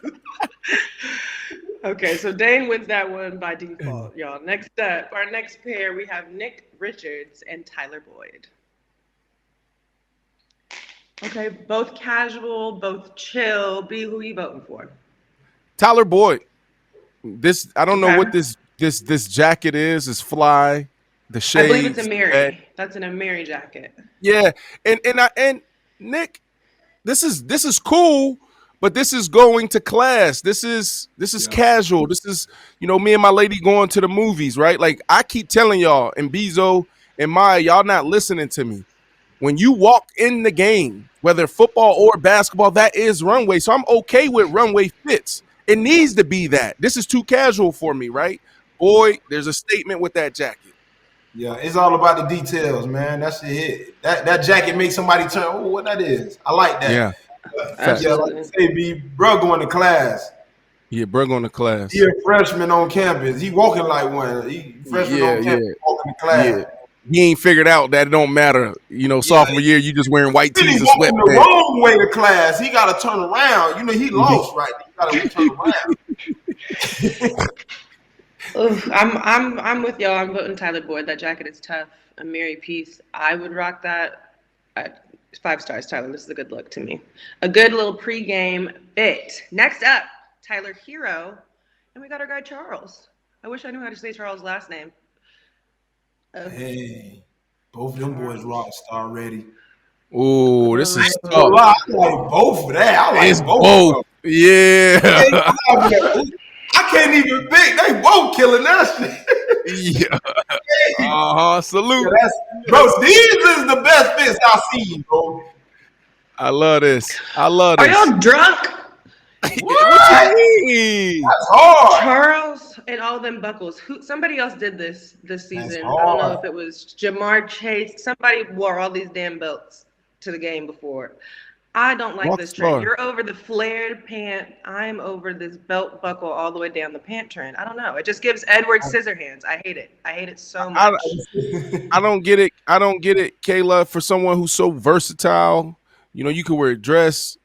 Okay, so Dane wins that one by default, y'all. Next up, our next pair, we have Nick Richards and Tyler Boyd. Okay, both casual, both chill. B, who are you voting for? Tyler Boyd. This I don't know what this jacket is. It's fly. The shades. I believe it's a Mary. That's an Amiri jacket. Yeah, and Nick, this is cool. But this is going to class. This is casual. This is, me and my lady going to the movies, right? Like I keep telling y'all, and Beezo and Maya, y'all not listening to me. When you walk in the game, whether football or basketball, that is runway. So I'm okay with runway fits. It needs to be that. This is too casual for me, right? Boy, there's a statement with that jacket. Yeah, it's all about the details, man. That's it. That jacket makes somebody turn, oh, what that is. I like that. Yeah. Yeah, like I say, B, bro going to class. Yeah, bro going to class. He a freshman on campus. He walking like one. He freshman on campus, walking to class. he ain't figured out that it don't matter. Sophomore year, you just wearing white tees and walking the sweatpants. wrong way to class. He got to turn around. He lost, right? He got to turn around. I'm with y'all. I'm voting Tyler Boyd. That jacket is tough. A Mary Peace. I would rock that. 5 stars, Tyler. This is a good look to me. A good little pregame fit. Next up, Tyler Hero. And we got our guy Charles. I wish I knew how to say Charles' last name. Hey, both of them boys rock star already. Ooh, this is tough. I like both of that. I like both. Yeah. I can't even think. They both killing that shit. Yeah. Salute. Bro, these is the best fits I've seen, bro. I love this. Are y'all drunk? What you mean? That's hard. Charles and all them buckles. Somebody else did this season. I don't know if it was Jamar Chase. Somebody wore all these damn belts to the game before. I don't like this trend. You're over the flared pant. I'm over this belt buckle all the way down the pant trend. I don't know. It just gives Edward Scissorhands. I hate it. I hate it so much. I don't get it. I don't get it, Kayla. For someone who's so versatile, you can wear a dress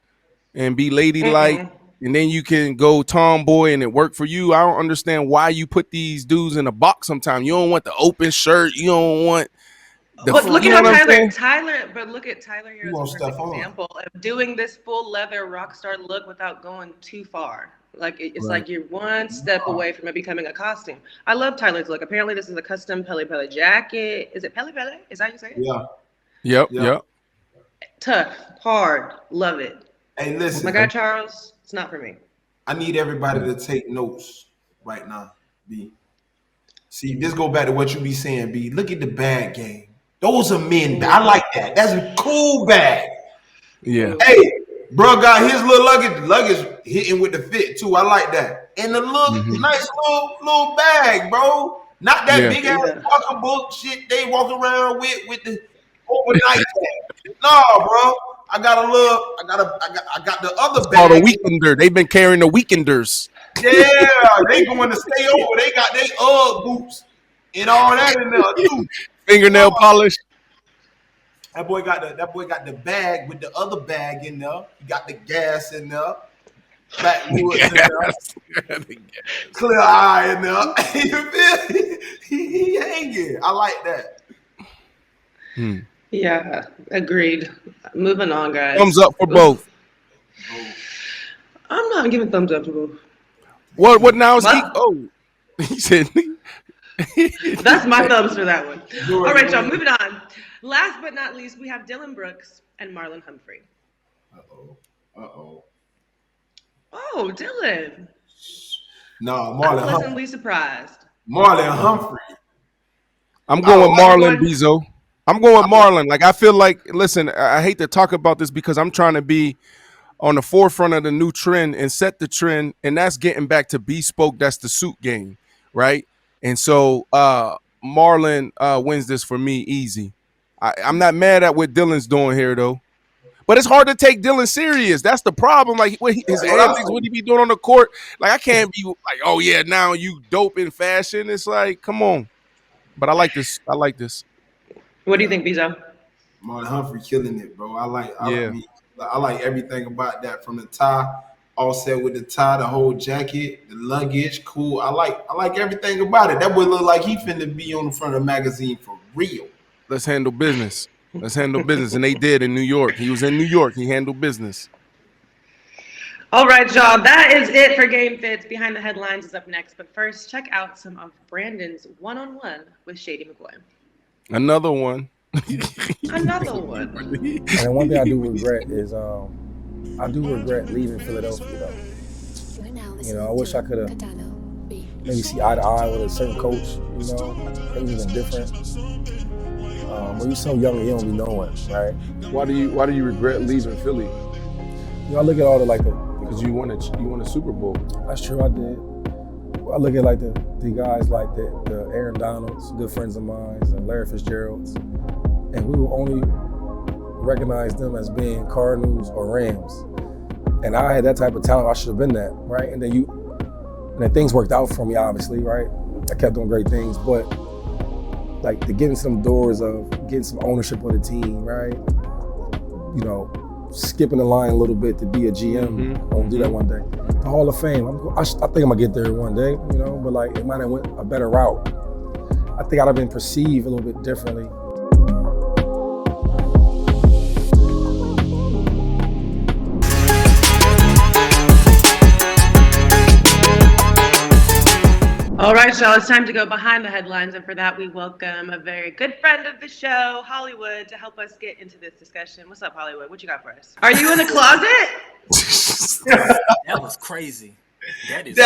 and be ladylike. And then you can go tomboy and it worked for you. I don't understand why you put these dudes in a box sometimes. You don't want the open shirt. You don't want the But look at how look at Tyler here as a perfect example of doing this full leather rock star look without going too far. Like it's like you're one step away from it becoming a costume. I love Tyler's look. Apparently this is a custom Pele Pele jacket. Is it Pele Pele? Is that how you say it? Yeah. Yep. Tough, hard, love it. Hey, listen. My guy Charles, it's not for me. I need everybody to take notes right now, B. See, this go back to what you be saying, B. Look at the bag game. Those are men. I like that. That's a cool bag. Yeah. Hey, bro got his little luggage hitting with the fit too. I like that. And the nice little bag, bro. Not that big ass pocketbook shit they walk around with the overnight tag. No, bro. I got the other bag. Oh, the Weekender. They've been carrying the Weekenders. Yeah, they going to stay over. They got their boots and all that in there too. Fingernail polish. That boy got the bag with the other bag in there. He got the gas in there. Backwoods in there. Clear eye in there. You feel me? He hanging. I like that. Yeah, agreed. Moving on, guys. Thumbs up for both. I'm not giving thumbs up to both. What now is he? Oh, he said. That's my thumbs for that one. All right, y'all, moving on. Last but not least, we have Dylan Brooks and Marlon Humphrey. Uh-oh. Oh, Dylan. No, Marlon. I'm pleasantly surprised. Marlon Humphrey. I'm going with Marlon Beezo. I'm going with Marlon. Like, I feel like, listen, I hate to talk about this because I'm trying to be on the forefront of the new trend and set the trend, and that's getting back to bespoke. That's the suit game, right? And so Marlon wins this for me easy. I'm not mad at what Dylan's doing here, though. But it's hard to take Dylan serious. That's the problem. Like, his antics, what he be doing on the court. Like, I can't be like, oh, yeah, now you dope in fashion. It's like, come on. But I like this. What do you think, Beezo? Marlon Humphrey killing it, bro. I like everything about that, from the tie, all set with the tie, the whole jacket, the luggage, cool. I like everything about it. That boy look like he finna be on the front of the magazine for real. Let's handle business. And they did in New York. He was in New York. He handled business. All right, y'all. That is it for Game Fits. Behind the Headlines is up next. But first, check out some of Brandon's one-on-one with Shady McCoy. Another one. Another one. And one thing I do regret is leaving Philadelphia, though. I wish I could have maybe see eye to eye with a certain coach, maybe even different. When you're so young, you don't be knowing, right? Why do you regret leaving Philly? I look at all the because you won a Super Bowl. That's true, I did. I look at the guys like the Aaron Donalds, good friends of mine, and Larry Fitzgeralds, and we will only recognize them as being Cardinals or Rams. And I had that type of talent. I should have been that, right? And then things worked out for me, obviously, right? I kept doing great things, but like to get into some doors of getting some ownership of the team, right? You know, skipping the line a little bit to be a GM. I'm gonna do that one day. The Hall of Fame, I think I'm gonna get there one day, you know, but like it might have went a better route. I think I'd have been perceived a little bit differently. All right, y'all, it's time to go behind the headlines. And for that, we welcome a very good friend of the show, Hollywood, to help us get into this discussion. What's up, Hollywood? What you got for us? Are you in the closet? That was crazy. That was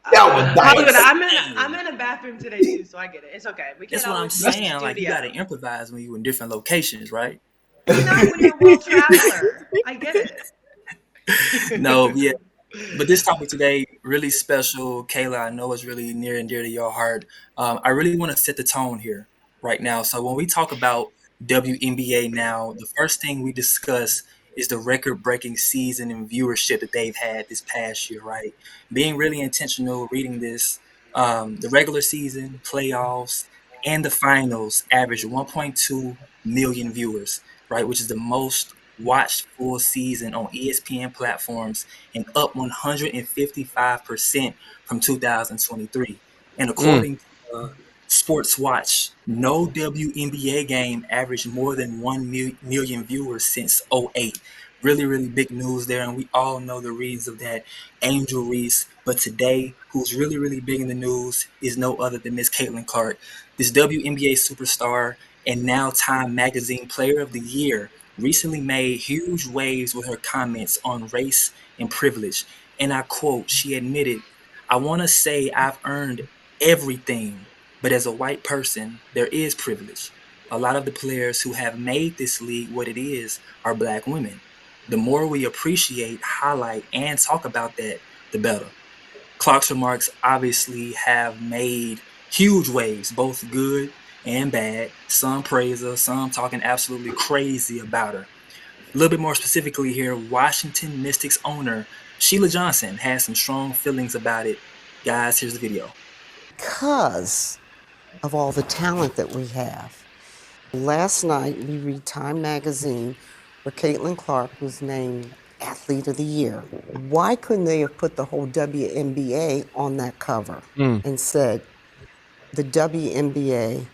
Hollywood, I'm in a bathroom today too, so I get it. It's okay. We can't. That's what I'm saying. Like, you gotta improvise when you're in different locations, right? You know, when you're a world traveler, I get it. No, yeah. But this topic today, really special. Kayla, I know it's really near and dear to your heart. I really want to set the tone here right now. So when we talk about WNBA now, the first thing we discuss is the record-breaking season and viewership that they've had this past year, right? Being really intentional, reading this, the regular season, playoffs, and the finals averaged 1.2 million viewers, right? Which is the most watched full season on ESPN platforms and up 155% from 2023. And according to Sports Watch, no WNBA game averaged more than 1 million viewers since 2008. Really, really big news there, and we all know the reasons of that. Angel Reese, but today, who's really, really big in the news is no other than Miss Caitlin Clark, this WNBA superstar and now Time Magazine Player of the Year, recently made huge waves with her comments on race and privilege. And I quote, she admitted, "I want to say I've earned everything, but as a white person, there is privilege. A lot of the players who have made this league what it is are Black women. The more we appreciate, highlight, and talk about that, the better." Clark's remarks obviously have made huge waves, both good and bad. Some praise her, some talking absolutely crazy about her. A little bit more specifically here, Washington Mystics owner Sheila Johnson has some strong feelings about it. Guys, here's the video. Because of all the talent that we have. Last night, we read Time Magazine, where Caitlin Clark was named Athlete of the Year. Why couldn't they have put the whole WNBA on that cover and said, the WNBA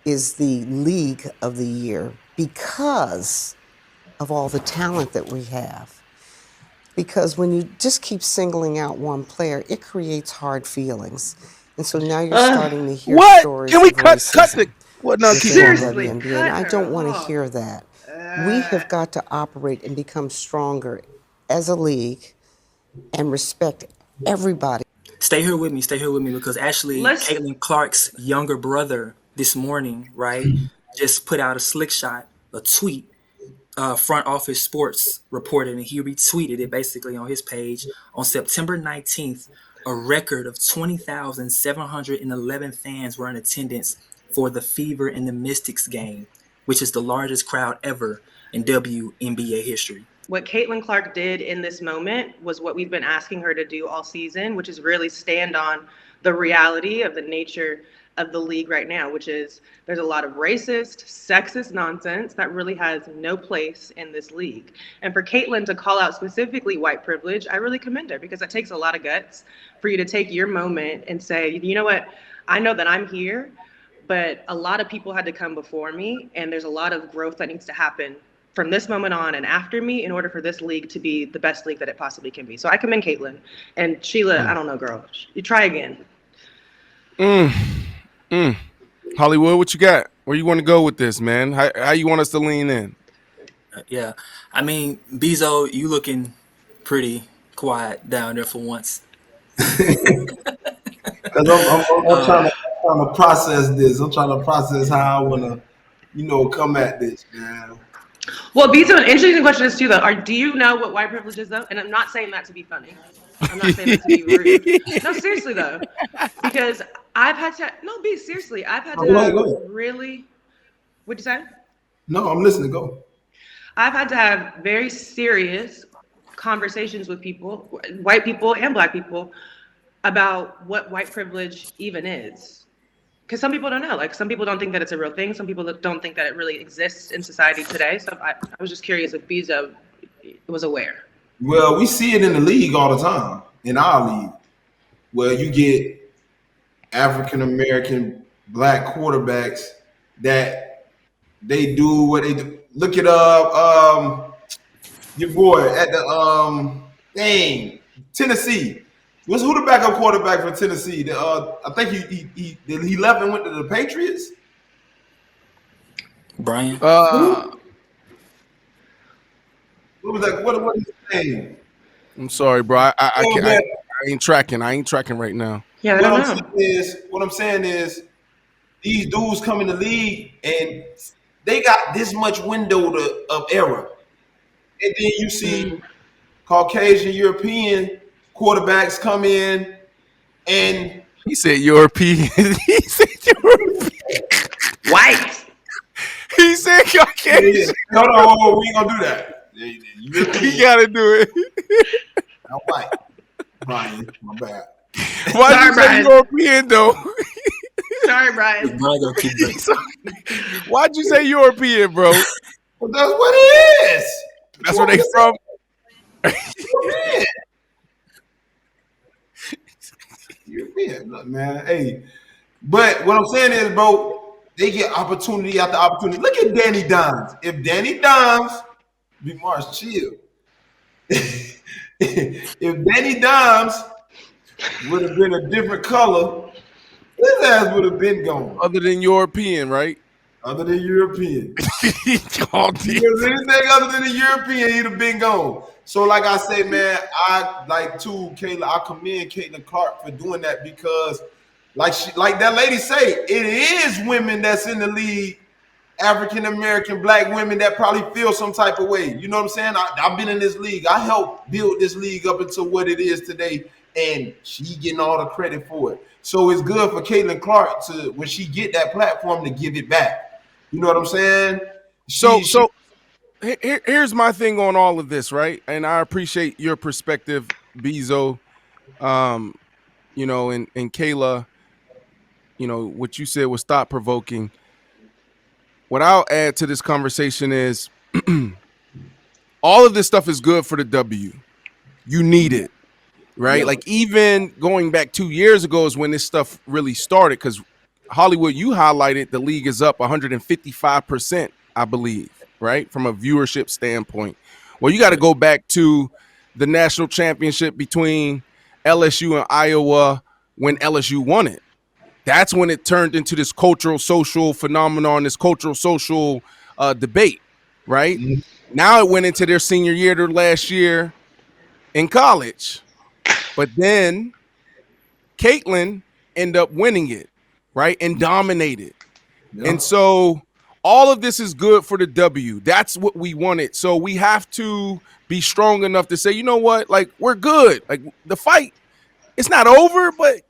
is the league of the year because of all the talent that we have? Because when you just keep singling out one player, it creates hard feelings. And so now you're starting to hear stories. Can we of cut racism the what? No, keep Seriously, WNBA, cut and I don't her want to off. hear that. We have got to operate and become stronger as a league and respect everybody. Stay here with me, because actually Caitlin Clark's younger brother this morning, right, just put out a slick shot, a tweet. Front Office Sports reported, and he retweeted it basically on his page. On September 19th, a record of 20,711 fans were in attendance for the Fever and the Mystics game, which is the largest crowd ever in WNBA history. What Caitlin Clark did in this moment was what we've been asking her to do all season, which is really stand on the reality of the nature of the league right now, which is there's a lot of racist, sexist nonsense that really has no place in this league. And for Caitlin to call out specifically white privilege, I really commend her, because it takes a lot of guts for you to take your moment and say, you know what, I know that I'm here, but a lot of people had to come before me, and there's a lot of growth that needs to happen from this moment on and after me in order for this league to be the best league that it possibly can be. So I commend Caitlin. And Sheila, I don't know, girl, you try again. Hollywood, what you got? Where you want to go with this, man? How you want us to lean in? Yeah, I mean, Beezo, you looking pretty quiet down there for once. Because I'm trying to process this. I'm trying to process how I want to, come at this, man. Well, Beezo, an interesting question is too, though. Do you know what white privilege is, though? And I'm not saying that to be funny. I'm not saying that to be rude. No, seriously, though. Because I've had to, seriously, I've had to really, what'd you say? No, I'm listening, go. I've had to have very serious conversations with people, white people and Black people, about what white privilege even is. because some people don't know. Like, some people don't think that it's a real thing. Some people don't think that it really exists in society today. So I was just curious if Beezo was aware. Well, we see it in the league all the time, in our league, where you get African American black quarterbacks that they do what they do. Look it up. Your boy at the Tennessee. Who the backup quarterback for Tennessee? I think he left and went to the Patriots. Brian. What was that? What is his name? I'm sorry, bro. I ain't tracking. I ain't tracking right now. Yeah, what I'm saying is these dudes come in the league and they got this much window of error. And then you see Caucasian European quarterbacks come in and he said European. He said European. White. He said Caucasian. No, we ain't gonna do that. You gotta do it. I'm white. Brian, my bad. Why you say European though? Sorry, Brian. Why'd you say European, bro? Well, that's what it is. That's where they from. European, look, man. Hey, but what I'm saying is, bro, they get opportunity after opportunity. Look at Danny Dimes. If Danny Dimes, be Mars, chill. If Danny Dimes would have been a different color, his ass would have been gone. Other than European, right? Other than European. Anything other than the European, he'd have been gone. So, like I say, man, I like too, Kayla. I commend Kayla Clark for doing that because, like that lady say, it is women that's in the league, African American black women that probably feel some type of way. You know what I'm saying? I've been in this league. I helped build this league up into what it is today, and she getting all the credit for it. So it's good for Kayla Clark to, when she get that platform, to give it back. You know what I'm saying? Here's my thing on all of this, right? And I appreciate your perspective, Beezo. You know, and Kayla, you know, what you said was thought provoking. What I'll add to this conversation is all of this stuff is good for the W. You need it, right? Yeah. Like even going back 2 years ago is when this stuff really started, because Hollywood, you highlighted the league is up 155%, I believe, right? From a viewership standpoint. Well, you got to go back to the national championship between LSU and Iowa when LSU won it. That's when it turned into this cultural, social phenomenon, this cultural, social debate, right? Mm-hmm. Now it went into their senior year, their last year in college. But then Caitlin ended up winning it, right? And dominated. Yeah. And so all of this is good for the W. That's what we wanted. So we have to be strong enough to say, you know what? Like, we're good. Like, the fight, it's not over, but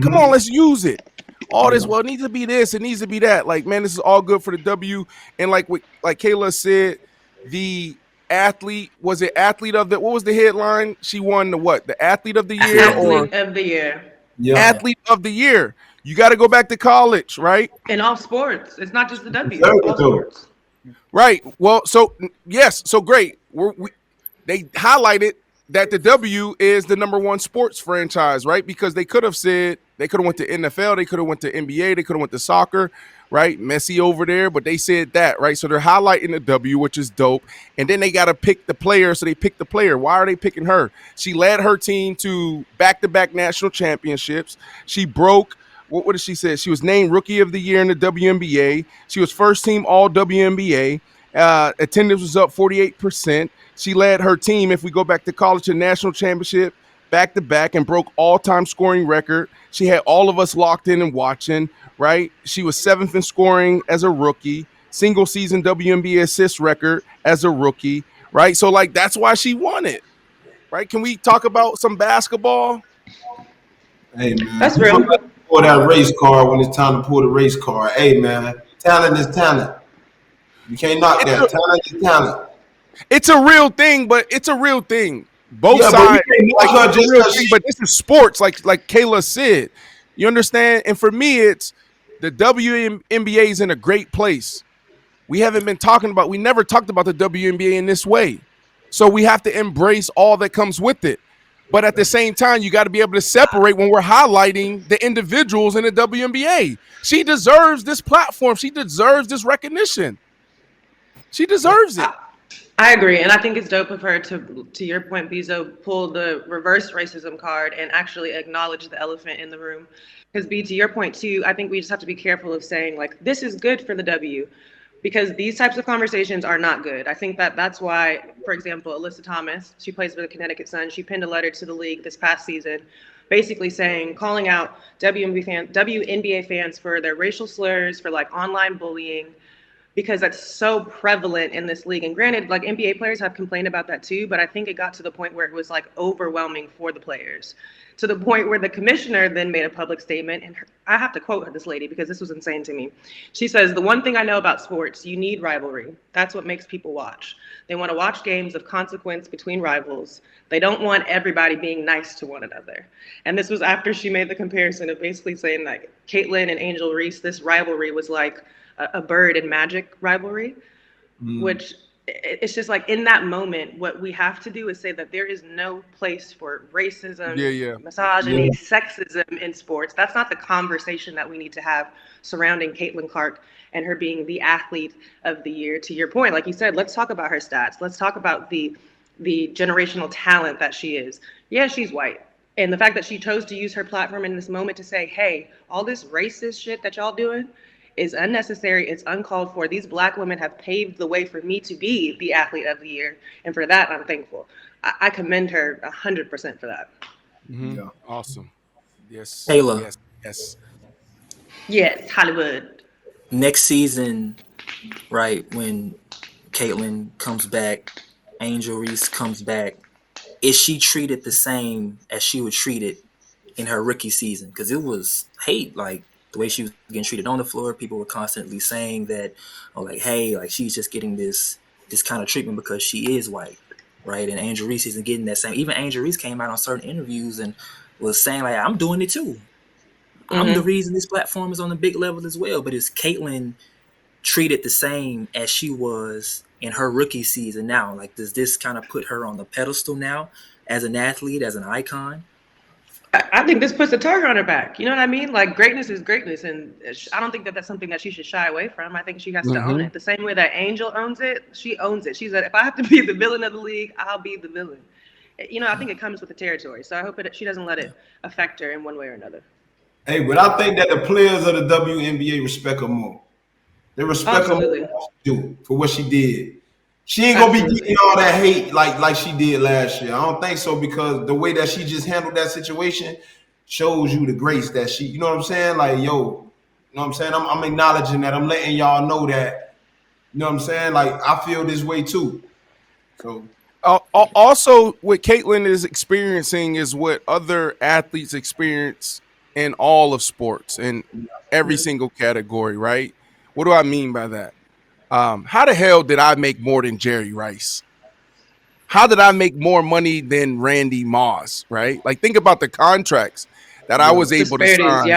come on, let's use it. All this, well, it needs to be this, it needs to be that. Like, man, this is all good for the W. And like Kayla said, the athlete, was it athlete of the, what was the headline? She won the what? The athlete of the year? Athlete of the year. Yeah. Athlete of the year. You got to go back to college, right? In all sports. It's not just the W. All sports. Right. Well, so, yes. So, great. They highlighted that the W is the #1 sports franchise, right? Because they could have said, they could have went to NFL, they could have went to NBA, they could have went to soccer, right? Messi over there, but they said that, right? So they're highlighting the W, which is dope. And then they got to pick the player, so they picked the player. Why are they picking her? She led her team to back-to-back national championships. She broke, what did she say? She was named Rookie of the Year in the WNBA. She was first team all WNBA. Attendance was up 48%. She led her team, if we go back to college, to national championship back-to-back and broke all-time scoring record. She had all of us locked in and watching, right? She was 7th in scoring as a rookie, single-season WNBA assist record as a rookie, right? So, like, that's why she won it, right? Can we talk about some basketball? Hey, man. That's real. Pull that race car when it's time to pull the race car. Hey, man, talent is talent. You can't knock that. Talent is talent. It's a real thing, but it's a real thing. Both sides, but this is sports, like Kayla said. You understand? And for me, it's the WNBA is in a great place. We never talked about the WNBA in this way. So we have to embrace all that comes with it. But at the same time, you got to be able to separate when we're highlighting the individuals in the WNBA. She deserves this platform. She deserves this recognition. She deserves it. I agree, and I think it's dope of her to your point, Beezo, pull the reverse racism card and actually acknowledge the elephant in the room. Because B, to your point too, I think we just have to be careful of saying like this is good for the W, because these types of conversations are not good. I think that's why, for example, Alyssa Thomas, she plays for the Connecticut Sun. She penned a letter to the league this past season, basically calling out WNBA fans for their racial slurs, for like online bullying, because that's so prevalent in this league. And granted, like NBA players have complained about that too, but I think it got to the point where it was like overwhelming for the players, to the point where the commissioner then made a public statement. And I have to quote this lady because this was insane to me. She says, "The one thing I know about sports, you need rivalry. That's what makes people watch. They want to watch games of consequence between rivals. They don't want everybody being nice to one another." And this was after she made the comparison of basically saying that Caitlin and Angel Reese, this rivalry was like a bird and magic rivalry, which it's just like in that moment, what we have to do is say that there is no place for racism, misogyny, sexism in sports. That's not the conversation that we need to have surrounding Caitlin Clark and her being the athlete of the year. To your point, like you said, let's talk about her stats. Let's talk about the generational talent that she is. Yeah, she's white. And the fact that she chose to use her platform in this moment to say, hey, all this racist shit that y'all doing is unnecessary. It's uncalled for. These Black women have paved the way for me to be the athlete of the year. And for that, I'm thankful. I commend her 100% for that. Mm-hmm. Yeah. Awesome. Yes. Kayla. Yes. Yes, Hollywood. Next season, right, when Caitlin comes back, Angel Reese comes back, is she treated the same as she was treated in her rookie season? Because it was hate, like, the way she was getting treated on the floor. People were constantly saying that, like, hey, like she's just getting this kind of treatment because she is white, right? And Angel Reese isn't getting that same. Even Angel Reese came out on certain interviews and was saying, like, I'm doing it too. I'm the reason this platform is on the big level as well. But is Caitlin treated the same as she was in her rookie season now? Like, does this kind of put her on the pedestal now as an athlete, as an icon? I think this puts a target on her back. You know what I mean? Like, greatness is greatness. And I don't think that that's something that she should shy away from. I think she has to own it. The same way that Angel owns it, she owns it. She said, if I have to be the villain of the league, I'll be the villain. You know, I think it comes with the territory. So I hope she doesn't let it affect her in one way or another. Hey, but I think that the players of the WNBA respect her more. They respect her more for what she did. She ain't gonna be getting all that hate like she did last year. I don't think so, because the way that she just handled that situation shows you the grace that she, you know what I'm saying? Like, yo, you know what I'm saying? I'm acknowledging that. I'm letting y'all know that, you know what I'm saying? Like, I feel this way too. So also what Caitlin is experiencing is what other athletes experience in all of sports, in every single category, right? What do I mean by that? How the hell did I make more than Jerry Rice? How did I make more money than Randy Moss, right? Like, think about the contracts that I was able to sign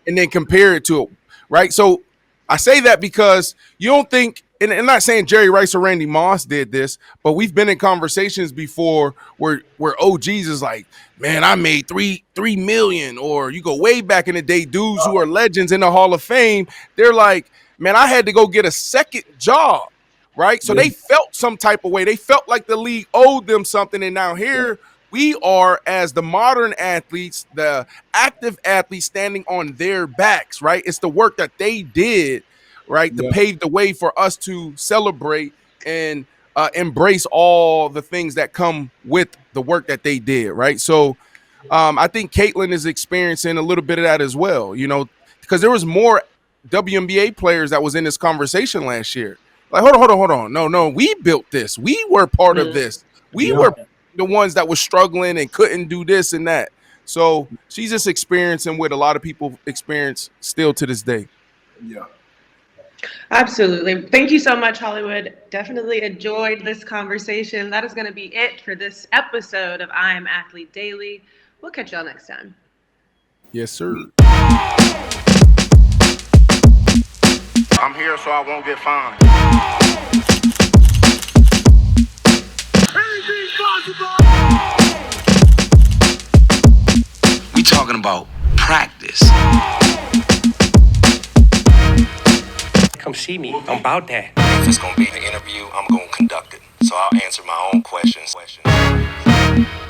and then compare it to it, right? So I say that because you don't think, and I'm not saying Jerry Rice or Randy Moss did this, but we've been in conversations before where OGs is like, man, I made $3 million, or you go way back in the day, dudes who are legends in the Hall of Fame, they're like, man, I had to go get a second job, right? So they felt some type of way. They felt like the league owed them something. And now here we are as the modern athletes, the active athletes, standing on their backs, right? It's the work that they did, right, to pave the way for us to celebrate and embrace all the things that come with the work that they did, right? So I think Caitlin is experiencing a little bit of that as well, you know, because there was more WNBA players that was in this conversation last year. Like, hold on. No, we built this. We were part of this. We were the ones that were struggling and couldn't do this and that. So she's just experiencing what a lot of people experience still to this day. Yeah. Absolutely. Thank you so much, Hollywood. Definitely enjoyed this conversation. That is going to be it for this episode of I Am Athlete Daily. We'll catch y'all next time. Yes, sir. I'm here so I won't get fined. We talking about practice. Come see me. I'm about that. If it's gonna be an interview, I'm gonna conduct it. So I'll answer my own questions.